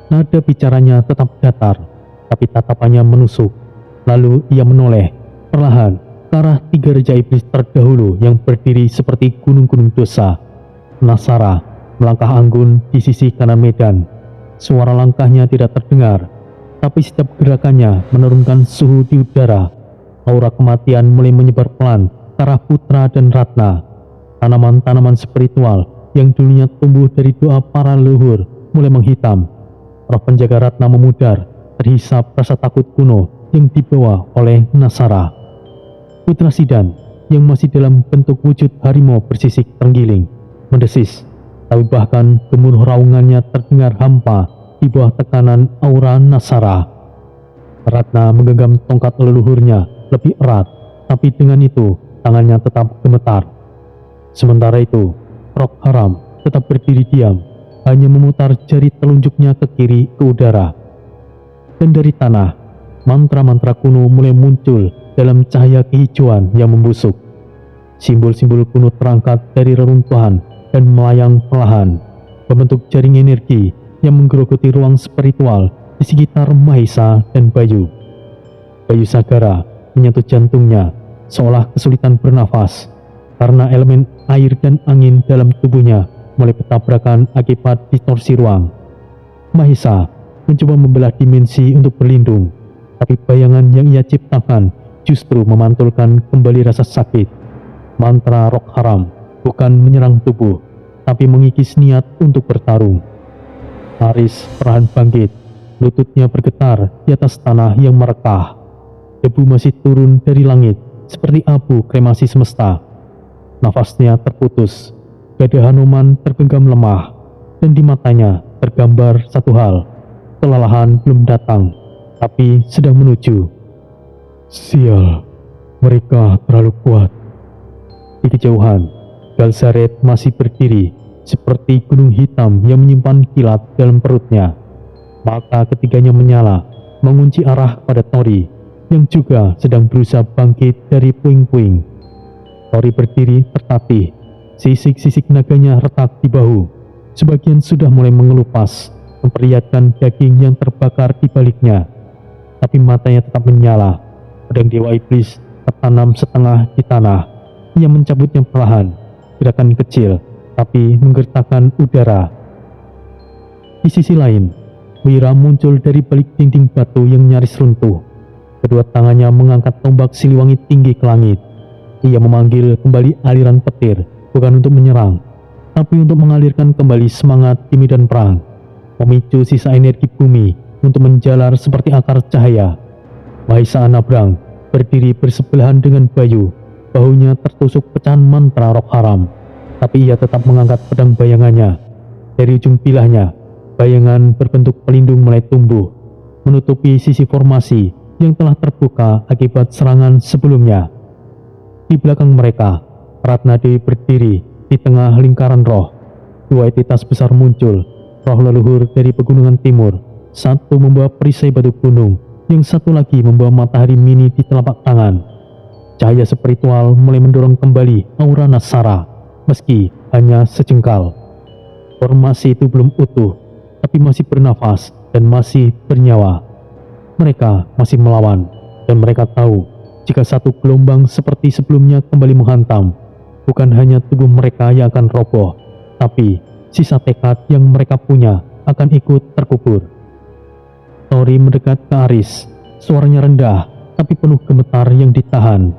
Nada bicaranya tetap datar, tapi tatapannya menusuk. Lalu ia menoleh perlahan ke arah tiga raja iblis terdahulu yang berdiri seperti gunung-gunung dosa. Nasara melangkah anggun di sisi kanan medan. Suara langkahnya tidak terdengar, tapi setiap gerakannya menurunkan suhu di udara. Aura kematian mulai menyebar pelan ke arah Putra dan Ratna. Tanaman-tanaman spiritual yang dulunya tumbuh dari doa para leluhur mulai menghitam. Roh penjaga Ratna memudar, terhisap rasa takut kuno yang dibawa oleh Nasara. Putra Sidan yang masih dalam bentuk wujud harimau bersisik terenggiling, mendesis, tapi bahkan gemuruh raungannya terdengar hampa di bawah tekanan aura Nasara. Ratna menggenggam tongkat leluhurnya lebih erat, tapi dengan itu tangannya tetap gemetar. Sementara itu, Roh Haram tetap berdiri diam, hanya memutar jari telunjuknya ke kiri ke udara. Dan dari tanah, mantra-mantra kuno mulai muncul dalam cahaya kehijauan yang membusuk. Simbol-simbol kuno terangkat dari reruntuhan dan melayang perlahan, membentuk jaring energi yang menggerogoti ruang spiritual di sekitar Mahesa dan Bayu. Bayu Sagara menyentuh jantungnya, seolah kesulitan bernafas, karena elemen air dan angin dalam tubuhnya mulai bertabrakan akibat distorsi ruang. Mahesa mencoba membelah dimensi untuk berlindung, tapi bayangan yang ia ciptakan justru memantulkan kembali rasa sakit. Mantra Roh Haram bukan menyerang tubuh, tapi mengikis niat untuk bertarung. Aris perlahan bangkit, lututnya bergetar di atas tanah yang merekah. Debu masih turun dari langit seperti abu kremasi semesta. Nafasnya terputus, dada Hanuman tergenggam lemah, dan di matanya tergambar satu hal: kelelahan belum datang, tapi sedang menuju. Sial, mereka terlalu kuat. Di kejauhan, Galzaret masih berdiri seperti gunung hitam yang menyimpan kilat dalam perutnya. Mata ketiganya menyala, mengunci arah pada Tori yang juga sedang berusaha bangkit dari puing-puing. Tori berdiri tertatih, sisik-sisik naganya retak di bahu. Sebagian sudah mulai mengelupas, memperlihatkan daging yang terbakar di baliknya. Tapi matanya tetap menyala. Pedang Dewa Iblis tertanam setengah di tanah. Ia mencabutnya perlahan, gerakan kecil tapi menggertakkan udara. Di sisi lain, Wira muncul dari balik dinding batu yang nyaris runtuh. Kedua tangannya mengangkat tombak Siliwangi tinggi ke langit. Ia memanggil kembali aliran petir, bukan untuk menyerang, tapi untuk mengalirkan kembali semangat di medan perang, memicu sisa energi bumi untuk menjalar seperti akar cahaya. Mahesa Anabrang berdiri bersebelahan dengan Bayu, bahunya tertusuk pecahan mantra Roh Haram, tapi ia tetap mengangkat pedang bayangannya. Dari ujung bilahnya, bayangan berbentuk pelindung mulai tumbuh, menutupi sisi formasi yang telah terbuka akibat serangan sebelumnya. Di belakang mereka, Ratna Dewi berdiri di tengah lingkaran roh. Dua entitas besar muncul, roh leluhur dari pegunungan timur. Satu membawa perisai batu gunung, yang satu lagi membawa matahari mini di telapak tangan. Cahaya spiritual mulai mendorong kembali aura Nasara, meski hanya sejengkal. Formasi itu belum utuh, tapi masih bernafas dan masih bernyawa. Mereka masih melawan, dan mereka tahu jika satu gelombang seperti sebelumnya kembali menghantam, bukan hanya tubuh mereka yang akan roboh, tapi sisa tekad yang mereka punya akan ikut terkubur. Tori mendekat ke Aris, suaranya rendah tapi penuh gemetar yang ditahan.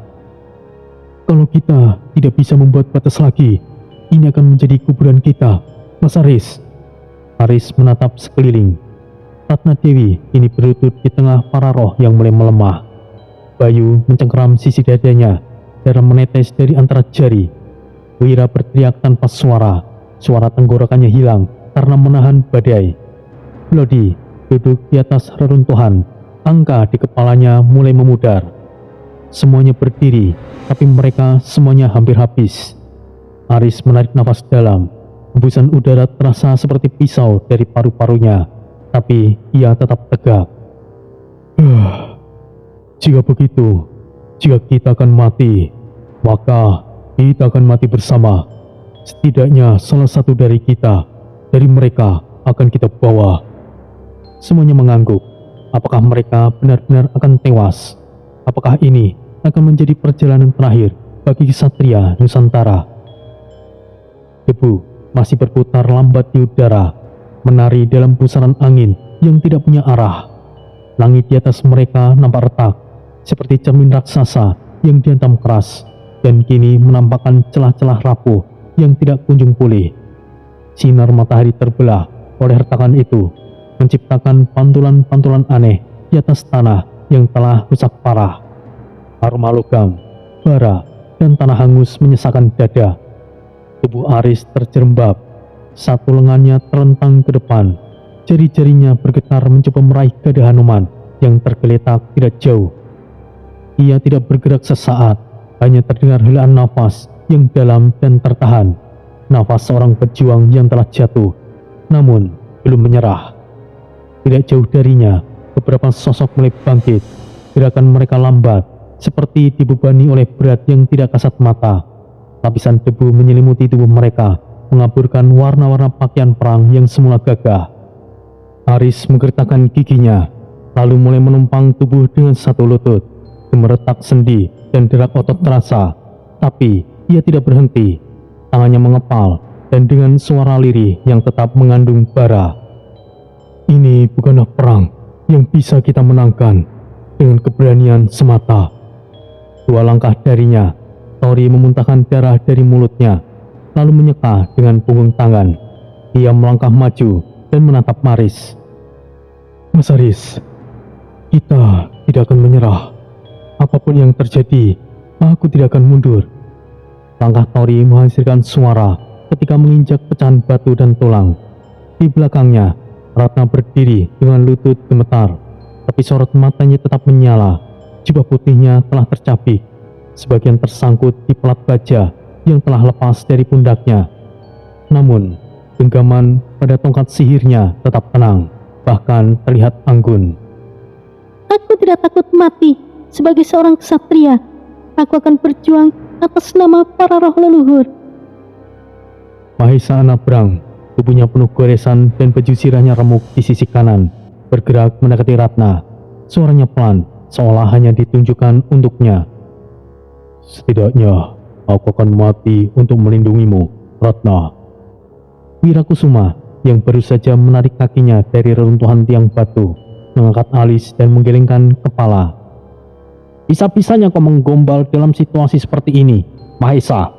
Kalau kita tidak bisa membuat batas lagi, ini akan menjadi kuburan kita, Mas Aris. Aris menatap sekeliling. Ratna Dewi kini berlutut di tengah para roh yang mulai melemah. Bayu mencengkeram sisi dadanya, darah menetes dari antara jari. Wira berteriak tanpa suara, suara tenggorokannya hilang karena menahan badai. Lodi duduk di atas reruntuhan, angka di kepalanya mulai memudar. Semuanya berdiri, tapi mereka semuanya hampir habis. Aris menarik nafas dalam, hembusan udara terasa seperti pisau dari paru-parunya, tapi ia tetap tegak. Jika begitu, jika kita akan mati, maka kita akan mati bersama. Setidaknya salah satu dari kita, dari mereka akan kita bawa. Semuanya mengangguk. Apakah mereka benar-benar akan tewas? Apakah ini akan menjadi perjalanan terakhir bagi Ksatria Nusantara? Debu masih berputar lambat di udara, menari dalam pusaran angin yang tidak punya arah. Langit di atas mereka nampak retak, seperti cermin raksasa yang dihantam keras, dan kini menampakkan celah-celah rapuh yang tidak kunjung pulih. Sinar matahari terbelah oleh retakan itu, menciptakan pantulan-pantulan aneh di atas tanah yang telah rusak parah. Aroma logam, bara, dan tanah hangus menyesakkan dada. Tubuh Aris terjerembab, satu lengannya terentang ke depan, jari-jarinya bergetar mencoba meraih dada Hanuman, yang tergeletak tidak jauh. Ia tidak bergerak sesaat, hanya terdengar helaan nafas yang dalam dan tertahan. Nafas seorang pejuang yang telah jatuh, namun belum menyerah. Tidak jauh darinya, beberapa sosok mulai bangkit. Gerakan mereka lambat, seperti dibebani oleh berat yang tidak kasat mata. Lapisan debu menyelimuti tubuh mereka, mengaburkan warna-warna pakaian perang yang semula gagah. Aris menggertakkan giginya, lalu mulai menumpang tubuh dengan satu lutut. Gemeretak sendi dan derak otot terasa, tapi ia tidak berhenti. Tangannya mengepal, dan dengan suara lirih yang tetap mengandung bara. Ini bukanlah perang yang bisa kita menangkan dengan keberanian semata. 2 langkah darinya, Tori memuntahkan darah dari mulutnya, lalu menyeka dengan punggung tangan. Ia melangkah maju dan menatap Maris. Mas Aris, kita tidak akan menyerah. Apapun yang terjadi, aku tidak akan mundur. Langkah Tori menghasilkan suara ketika menginjak pecahan batu dan tulang. Di belakangnya, Ratna berdiri dengan lutut gemetar, tapi sorot matanya tetap menyala. Jubah putihnya telah tercabik, sebagian tersangkut di pelat baja yang telah lepas dari pundaknya. Namun, genggaman pada tongkat sihirnya tetap tenang, bahkan terlihat anggun. Aku tidak takut mati. Sebagai seorang ksatria, aku akan berjuang atas nama para roh leluhur. Mahesa Anabrang, tubuhnya penuh goresan dan baju sirahnya remuk di sisi kanan, bergerak mendekati Ratna. Suaranya pelan, seolah hanya ditunjukkan untuknya. Setidaknya, aku akan mati untuk melindungimu, Ratna. Wirakusuma, yang baru saja menarik kakinya dari reruntuhan tiang batu, mengangkat alis dan menggelengkan kepala. Bisa-bisanya kau menggombal dalam situasi seperti ini, Mahesa.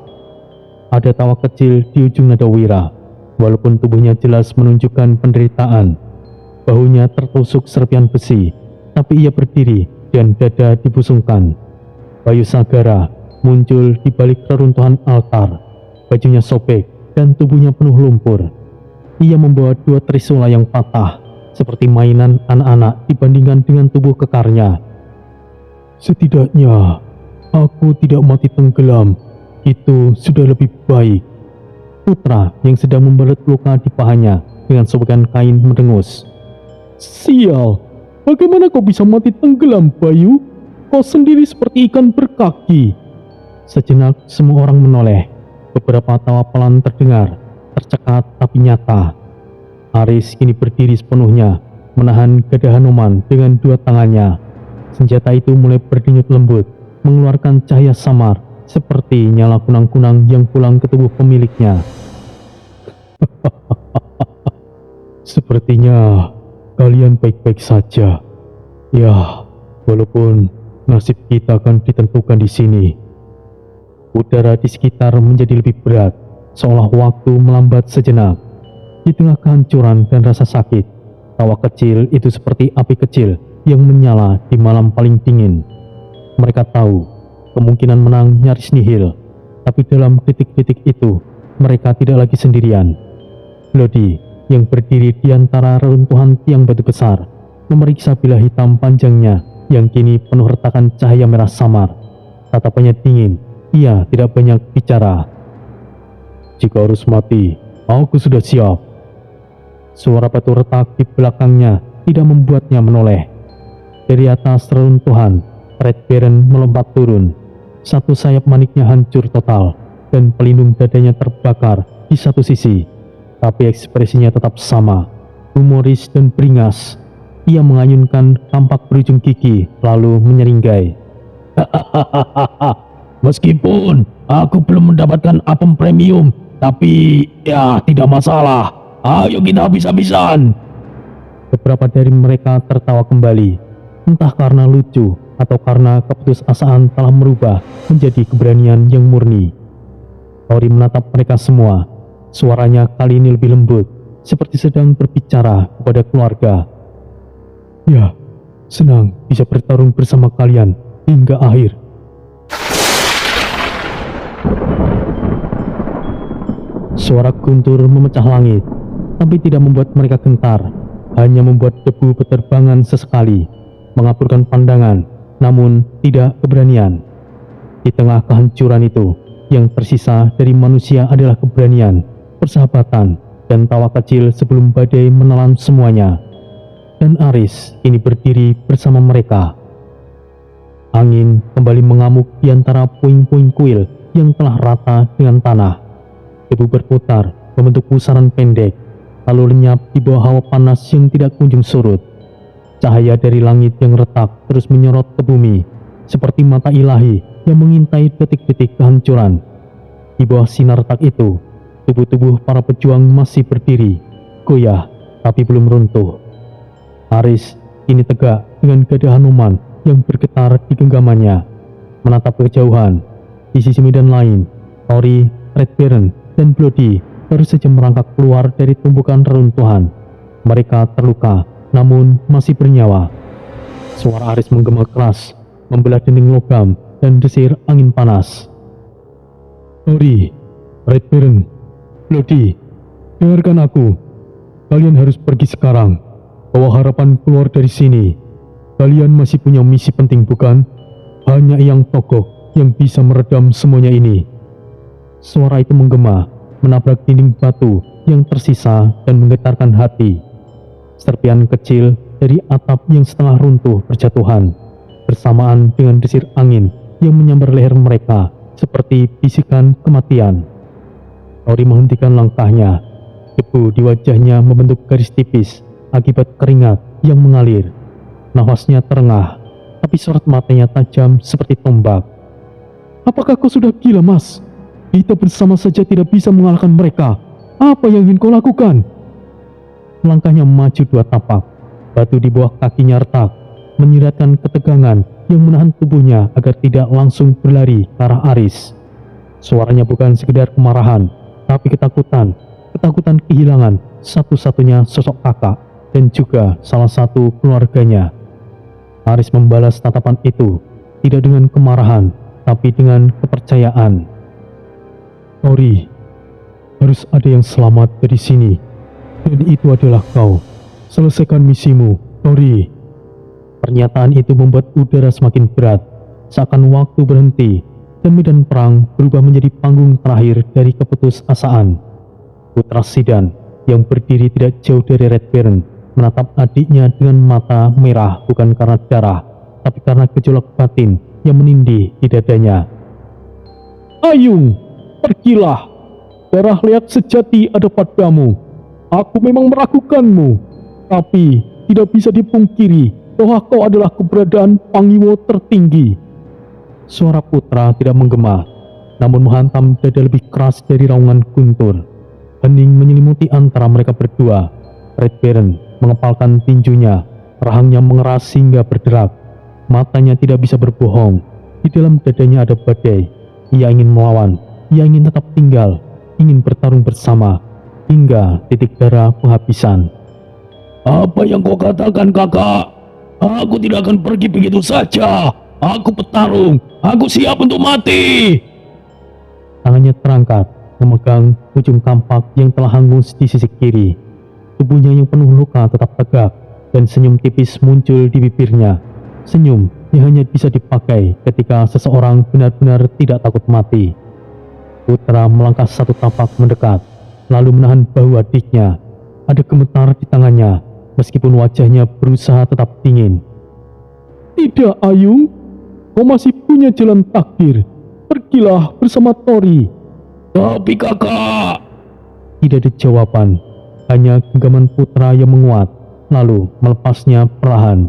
Ada tawa kecil di ujung nada Wira, walaupun tubuhnya jelas menunjukkan penderitaan. Bahunya tertusuk serpihan besi, tapi ia berdiri dan dada dibusungkan. Bayu Sagara muncul di balik reruntuhan altar. Bajunya sobek dan tubuhnya penuh lumpur. Ia membawa 2 trisula yang patah, seperti mainan anak-anak dibandingkan dengan tubuh kekarnya. Setidaknya, aku tidak mati tenggelam. Itu sudah lebih baik. Putra yang sedang membalut luka di pahanya dengan sebagian kain mendengus. Sial, bagaimana kau bisa mati tenggelam, Bayu? Kau sendiri seperti ikan berkaki. Sejenak semua orang menoleh. Beberapa tawa pelan terdengar, tercekat tapi nyata. Aris kini berdiri sepenuhnya, menahan gada Hanuman dengan 2 tangannya. Senjata itu mulai berdenyut lembut, mengeluarkan cahaya samar, seperti nyala kunang-kunang yang pulang ke tubuh pemiliknya. Sepertinya kalian baik-baik saja. Ya, walaupun nasib kita akan ditentukan di sini. Udara di sekitar menjadi lebih berat, seolah waktu melambat sejenak. Di tengah kehancuran dan rasa sakit, tawa kecil itu seperti api kecil yang menyala di malam paling dingin. Mereka tahu kemungkinan menang nyaris nihil, tapi dalam detik-detik itu mereka tidak lagi sendirian. Lodi yang berdiri di antara reruntuhan tiang batu besar memeriksa bilah hitam panjangnya yang kini penuh retakan cahaya merah samar. Tatapannya dingin, ia tidak banyak bicara. Jika harus mati, aku sudah siap. Suara batu retak di belakangnya tidak membuatnya menoleh. Dari atas reruntuhan, Red Baron melompat turun. Satu sayap maniknya hancur total, dan pelindung dadanya terbakar di satu sisi. Tapi ekspresinya tetap sama, humoris dan beringas. Ia mengayunkan kampak berujung gigi, lalu menyeringai. Meskipun aku belum mendapatkan apem premium, tapi ya tidak masalah. Ayo kita habis-habisan. Beberapa dari mereka tertawa kembali. Entah karena lucu atau karena keputusasaan telah merubah menjadi keberanian yang murni. Tori menatap mereka semua. Suaranya kali ini lebih lembut, seperti sedang berbicara kepada keluarga. Ya, senang bisa bertarung bersama kalian hingga akhir. Suara guntur memecah langit, tapi tidak membuat mereka gentar, hanya membuat debu berterbangan sesekali. mengaburkan pandangan, namun tidak keberanian. Di tengah kehancuran itu, yang tersisa dari manusia adalah keberanian, persahabatan, dan tawa kecil sebelum badai menelan semuanya. Dan Aris kini berdiri bersama mereka. Angin kembali mengamuk di antara puing-puing kuil yang telah rata dengan tanah. Debu berputar membentuk pusaran pendek, lalu lenyap di bawah hawa panas yang tidak kunjung surut. Cahaya dari langit yang retak terus menyorot ke bumi, seperti mata ilahi yang mengintai detik-detik kehancuran. Di bawah sinar retak itu, tubuh-tubuh para pejuang masih berdiri, goyah tapi belum runtuh. Aris kini tegak dengan gada Hanuman yang bergetar di genggamannya, menatap kejauhan. Di sisi medan lain, Tori, Red Baron, dan Bloody baru saja merangkak keluar dari tumpukan reruntuhan. Mereka terluka, namun masih bernyawa. Suara Aris menggema keras, membelah dinding logam dan desir angin panas. Tori, Red Baron, Bloody, dengarkan aku. Kalian harus pergi sekarang. Bawa harapan keluar dari sini. Kalian masih punya misi penting, bukan? Hanya yang Togok yang bisa meredam semuanya ini. Suara itu menggema, menabrak dinding batu yang tersisa dan menggetarkan hati. Serpian kecil dari atap yang setengah runtuh berjatuhan, bersamaan dengan desir angin yang menyambar leher mereka seperti bisikan kematian. Tori menghentikan langkahnya. Debu di wajahnya membentuk garis tipis akibat keringat yang mengalir. Nafasnya terengah, tapi sorot matanya tajam seperti tombak. Apakah kau sudah gila, Mas? Kita bersama saja tidak bisa mengalahkan mereka. Apa yang ingin kau lakukan? Langkahnya maju 2 tapak. Batu di bawah kakinya retak, menyiratkan ketegangan yang menahan tubuhnya agar tidak langsung berlari ke arah Aris. Suaranya bukan sekedar kemarahan, tapi ketakutan. Ketakutan kehilangan satu-satunya sosok kakak dan juga salah satu keluarganya. Aris membalas tatapan itu, tidak dengan kemarahan, tapi dengan kepercayaan. Tori, harus ada yang selamat dari sini, dan itu adalah kau. Selesaikan misimu, Tori. Pernyataan itu membuat udara semakin berat, seakan waktu berhenti, dan medan perang berubah menjadi panggung terakhir dari keputusasaan. Putra Sidan yang berdiri tidak jauh dari Red Baron menatap adiknya dengan mata merah, bukan karena darah, tapi karena gejolak batin yang menindih di dadanya. Ayung, pergilah. Darah liat sejati ada padamu. Aku memang meragukanmu, tapi tidak bisa dipungkiri bahwa kau adalah keberadaan Pangiwo tertinggi. Suara putra tidak menggema, namun menghantam dada lebih keras dari raungan guntur. Hening menyelimuti antara mereka berdua. Red Baron mengepalkan tinjunya, rahangnya mengeras hingga berderak. Matanya tidak bisa berbohong. Di dalam dadanya ada badai. Ia ingin melawan, ia ingin tetap tinggal, ingin bertarung bersama, hingga titik darah penghabisan. Apa yang kau katakan, kakak? Aku tidak akan pergi begitu saja. Aku petarung, aku siap untuk mati. Tangannya terangkat, memegang ujung kampak yang telah hangus di sisi kiri. Tubuhnya yang penuh luka tetap tegak, dan senyum tipis muncul di bibirnya. Senyum yang hanya bisa dipakai ketika seseorang benar-benar tidak takut mati. Putra melangkah 1 tapak mendekat, lalu menahan bahu adiknya. Ada gemetar di tangannya, meskipun wajahnya berusaha tetap dingin. Tidak, Ayung. Kau masih punya jalan takdir. Pergilah bersama Tori. Tapi kakak. Tidak ada jawaban. Hanya genggaman putra yang menguat, lalu melepasnya perlahan.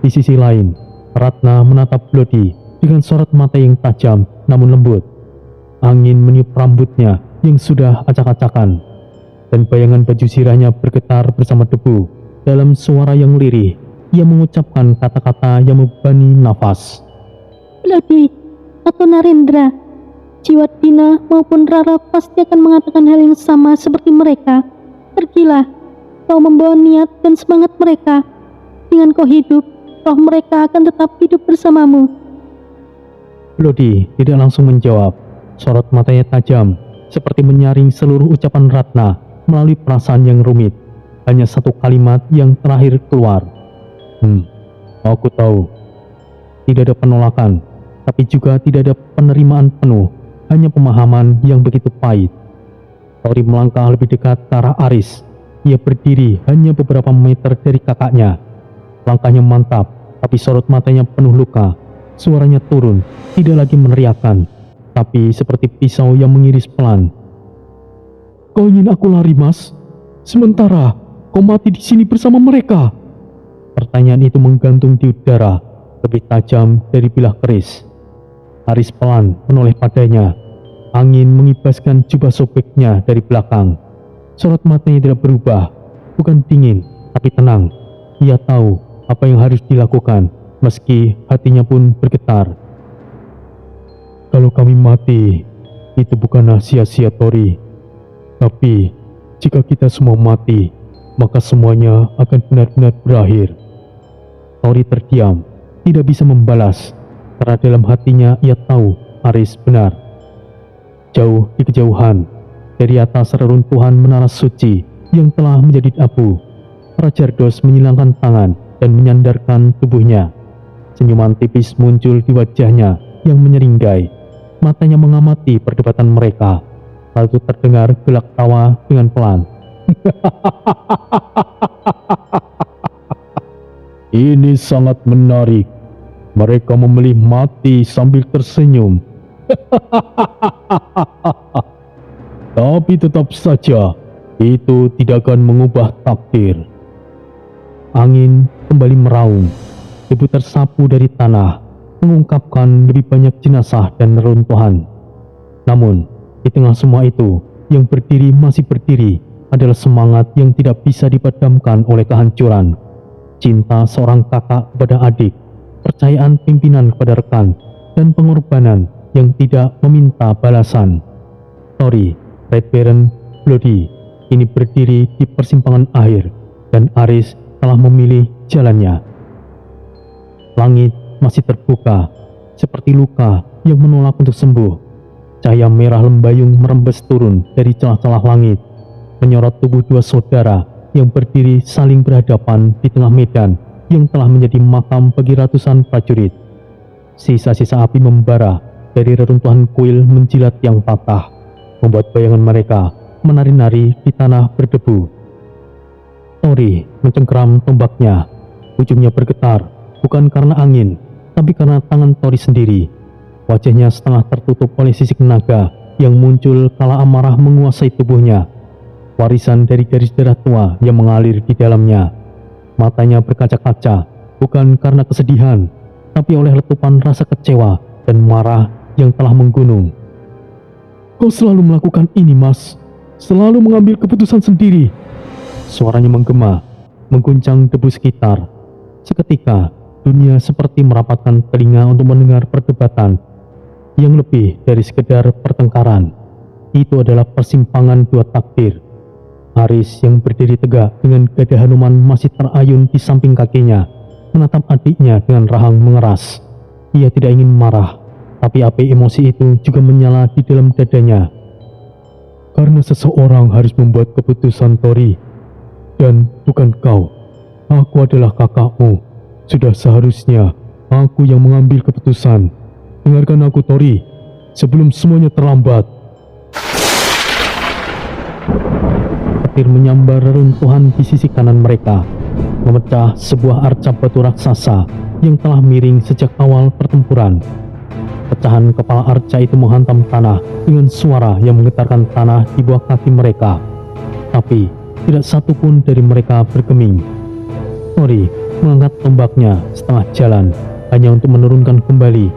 Di sisi lain, Ratna menatap Bloody dengan sorot mata yang tajam namun lembut. Angin meniup rambutnya yang sudah acak-acakan, dan bayangan baju sirahnya bergetar bersama debu. Dalam suara yang lirih, ia mengucapkan kata-kata yang membebani nafas. Bloody atau Narendra, Jiwadina maupun Rara pasti akan mengatakan hal yang sama seperti mereka. Pergilah, kau membawa niat dan semangat mereka. Dengan kau hidup, roh mereka akan tetap hidup bersamamu. Bloody tidak langsung menjawab. Sorot matanya tajam, seperti menyaring seluruh ucapan Ratna melalui perasaan yang rumit. Hanya satu kalimat yang terakhir keluar. Aku tahu. Tidak ada penolakan, tapi juga tidak ada penerimaan penuh, hanya pemahaman yang begitu pahit. Tori melangkah lebih dekat ke arah Aris. Ia berdiri hanya beberapa meter dari kakaknya. Langkahnya mantap, tapi sorot matanya penuh luka. Suaranya turun, tidak lagi meneriakkan, tapi seperti pisau yang mengiris pelan. Kau ingin aku lari, Mas? Sementara kau mati di sini bersama mereka. Pertanyaan itu menggantung di udara, lebih tajam dari bilah keris. Aris pelan menoleh padanya. Angin mengibaskan jubah sobeknya dari belakang. Sorot matanya tidak berubah, bukan dingin, tapi tenang. Ia tahu apa yang harus dilakukan, meski hatinya pun bergetar. Kalau kami mati, itu bukanlah sia-sia, Tori. Tapi, jika kita semua mati, maka semuanya akan benar-benar berakhir. Tori terdiam, tidak bisa membalas, karena dalam hatinya ia tahu Aris benar. Jauh di kejauhan, dari atas reruntuhan menara suci yang telah menjadi abu, Prajardos menyilangkan tangan dan menyandarkan tubuhnya. Senyuman tipis muncul di wajahnya yang menyeringai. Matanya mengamati perdebatan mereka, lalu terdengar gelak tawa dengan pelan. Ini sangat menarik. Mereka memilih mati sambil tersenyum. Tapi tetap saja, itu tidak akan mengubah takdir. Angin kembali meraung. Debu tersapu dari tanah, mengungkapkan lebih banyak jenazah dan reruntuhan. Namun, di tengah semua itu, yang berdiri masih berdiri adalah semangat yang tidak bisa dipadamkan oleh kehancuran. Cinta seorang kakak kepada adik, percayaan pimpinan kepada rekan, dan pengorbanan yang tidak meminta balasan. Tori, Red Baron, Bloody ini berdiri di persimpangan akhir, dan Aris telah memilih jalannya. Langit masih terbuka, seperti luka yang menolak untuk sembuh. Cahaya merah lembayung merembes turun dari celah-celah langit, menyorot tubuh dua saudara yang berdiri saling berhadapan di tengah medan yang telah menjadi makam bagi ratusan prajurit. Sisa-sisa api membara dari reruntuhan kuil menjilat yang patah, membuat bayangan mereka menari-nari di tanah berdebu. Tori mencengkeram tombaknya. Ujungnya bergetar, bukan karena angin, tapi karena tangan Tori sendiri. Wajahnya setengah tertutup oleh sisik naga yang muncul kala amarah menguasai tubuhnya. Warisan dari garis darah tua yang mengalir di dalamnya. Matanya berkaca-kaca, bukan karena kesedihan, tapi oleh letupan rasa kecewa dan marah yang telah menggunung. Kau selalu melakukan ini, Mas. Selalu mengambil keputusan sendiri. Suaranya menggema, mengguncang debu sekitar. Seketika, dunia seperti merapatkan telinga untuk mendengar perdebatan yang lebih dari sekedar pertengkaran. Itu adalah persimpangan dua takdir. Aris yang berdiri tegak dengan gada Hanuman masih terayun di samping kakinya, menatap adiknya dengan rahang mengeras. Ia tidak ingin marah, tapi api emosi itu juga menyala di dalam dadanya. Karena seseorang harus membuat keputusan, Tori, dan bukan kau. Aku adalah kakakmu. Sudah seharusnya aku yang mengambil keputusan. Dengarkan aku, Tori, sebelum semuanya terlambat. Petir menyambar reruntuhan di sisi kanan mereka, memecah sebuah arca batu raksasa yang telah miring sejak awal pertempuran. Pecahan kepala arca itu menghantam tanah dengan suara yang menggetarkan tanah di bawah kaki mereka. Tapi tidak satu pun dari mereka bergeming. Tori mengangkat tombaknya setengah jalan hanya untuk menurunkan kembali.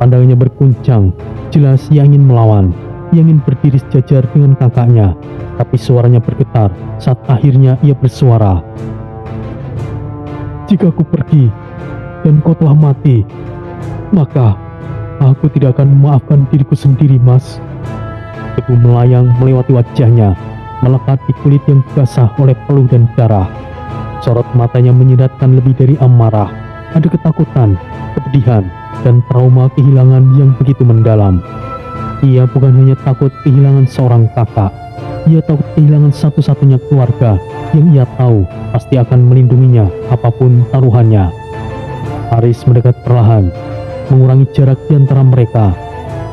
Pandangannya berguncang, jelas ia ingin melawan. Ia ingin berdiri sejajar dengan kakaknya, tapi suaranya bergetar saat akhirnya ia bersuara. Jika aku pergi dan kau telah mati, maka aku tidak akan memaafkan diriku sendiri, Mas. Debu melayang melewati wajahnya, melekat di kulit yang basah oleh peluh dan darah. Sorot matanya menyiratkan lebih dari amarah. Ada ketakutan, kepedihan, dan trauma kehilangan yang begitu mendalam. Ia bukan hanya takut kehilangan seorang kakak, ia takut kehilangan satu-satunya keluarga yang ia tahu pasti akan melindunginya apapun taruhannya. Aris mendekat perlahan, mengurangi jarak di antara mereka.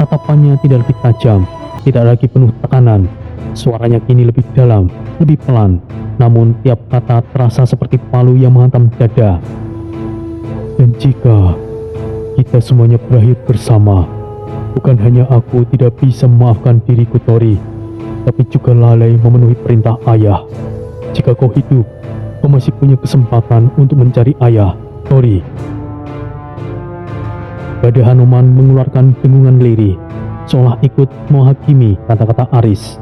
Tatapannya tidak lebih tajam, tidak lagi penuh tekanan. Suaranya kini lebih dalam, lebih pelan, namun tiap kata terasa seperti palu yang menghantam dada. Dan jika kita semuanya berakhir bersama, bukan hanya aku tidak bisa memaafkan diriku Tori, tapi juga lalai memenuhi perintah ayah. Jika kau hidup, kau masih punya kesempatan untuk mencari ayah, Tori. Badai Hanuman mengeluarkan dengungan lirih, seolah ikut menghakimi kata-kata Aris.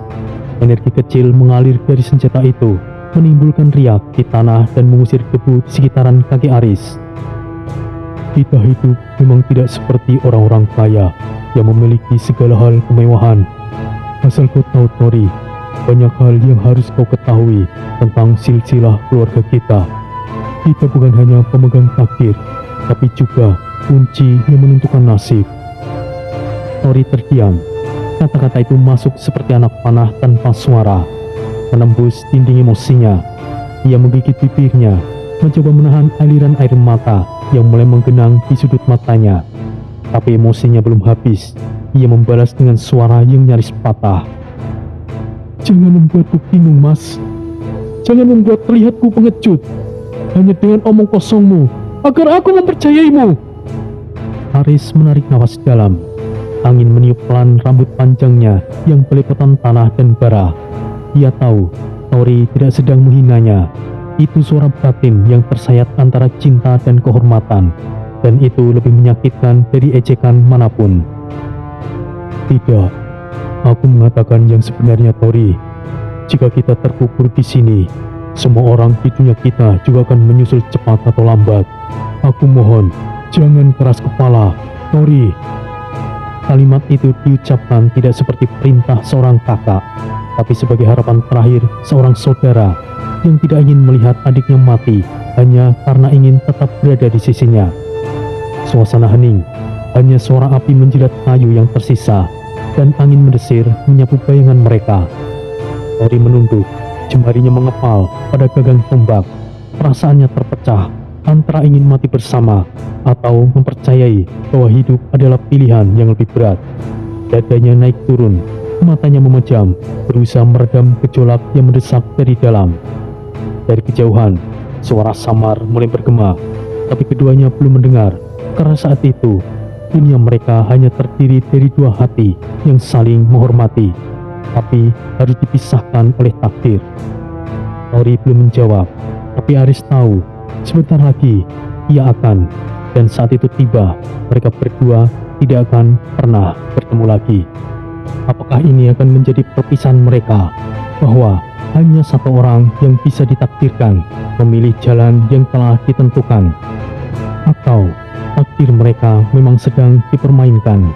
Energi kecil mengalir dari senjata itu, menimbulkan riak di tanah dan mengusir debu di sekitaran kaki Aris. Kita hidup memang tidak seperti orang-orang kaya yang memiliki segala hal kemewahan. Asal kau tahu Tori, banyak hal yang harus kau ketahui tentang silsilah keluarga kita. Kita bukan hanya pemegang takdir, tapi juga kunci yang menentukan nasib. Tori terdiam. Kata-kata itu masuk seperti anak panah tanpa suara, menembus dinding emosinya. Ia menggigit bibirnya, mencoba menahan aliran air mata yang mulai menggenang di sudut matanya. Tapi emosinya belum habis. Ia membalas dengan suara yang nyaris patah. Jangan membuatku bingung, Mas. Jangan membuat terlihatku pengecut. Hanya dengan omong kosongmu, agar aku mempercayaimu. Aris menarik nafas dalam. Angin meniup pelan rambut panjangnya yang belepotan tanah dan bara. Ia tahu Tori tidak sedang menghinanya. Itu suara batin yang tersayat antara cinta dan kehormatan, dan itu lebih menyakitkan dari ejekan manapun. Tidak, aku mengatakan yang sebenarnya Tori. Jika kita terkubur di sini, semua orang di dunia kita juga akan menyusul cepat atau lambat. Aku mohon, jangan keras kepala, Tori. Kalimat itu diucapkan tidak seperti perintah seorang kakak, tapi sebagai harapan terakhir seorang saudara yang tidak ingin melihat adiknya mati hanya karena ingin tetap berada di sisinya. Suasana hening, hanya suara api menjilat kayu yang tersisa, dan angin mendesir menyapu bayangan mereka. Tori menunduk, jemarinya mengepal pada gagang tombak. Perasaannya terpecah antara ingin mati bersama atau mempercayai bahwa hidup adalah pilihan yang lebih berat. Dadanya naik turun, matanya memejam, berusaha meredam gejolak yang mendesak dari dalam. Dari kejauhan, suara samar mulai bergema, tapi keduanya belum mendengar, karena saat itu dunia mereka hanya terdiri dari dua hati yang saling menghormati, tapi harus dipisahkan oleh takdir. Tori belum menjawab, tapi Aris tahu sebentar lagi ia akan, dan saat itu tiba, mereka berdua tidak akan pernah bertemu lagi. Apakah ini akan menjadi perpisahan mereka, bahwa hanya satu orang yang bisa ditakdirkan memilih jalan yang telah ditentukan, atau takdir mereka memang sedang dipermainkan?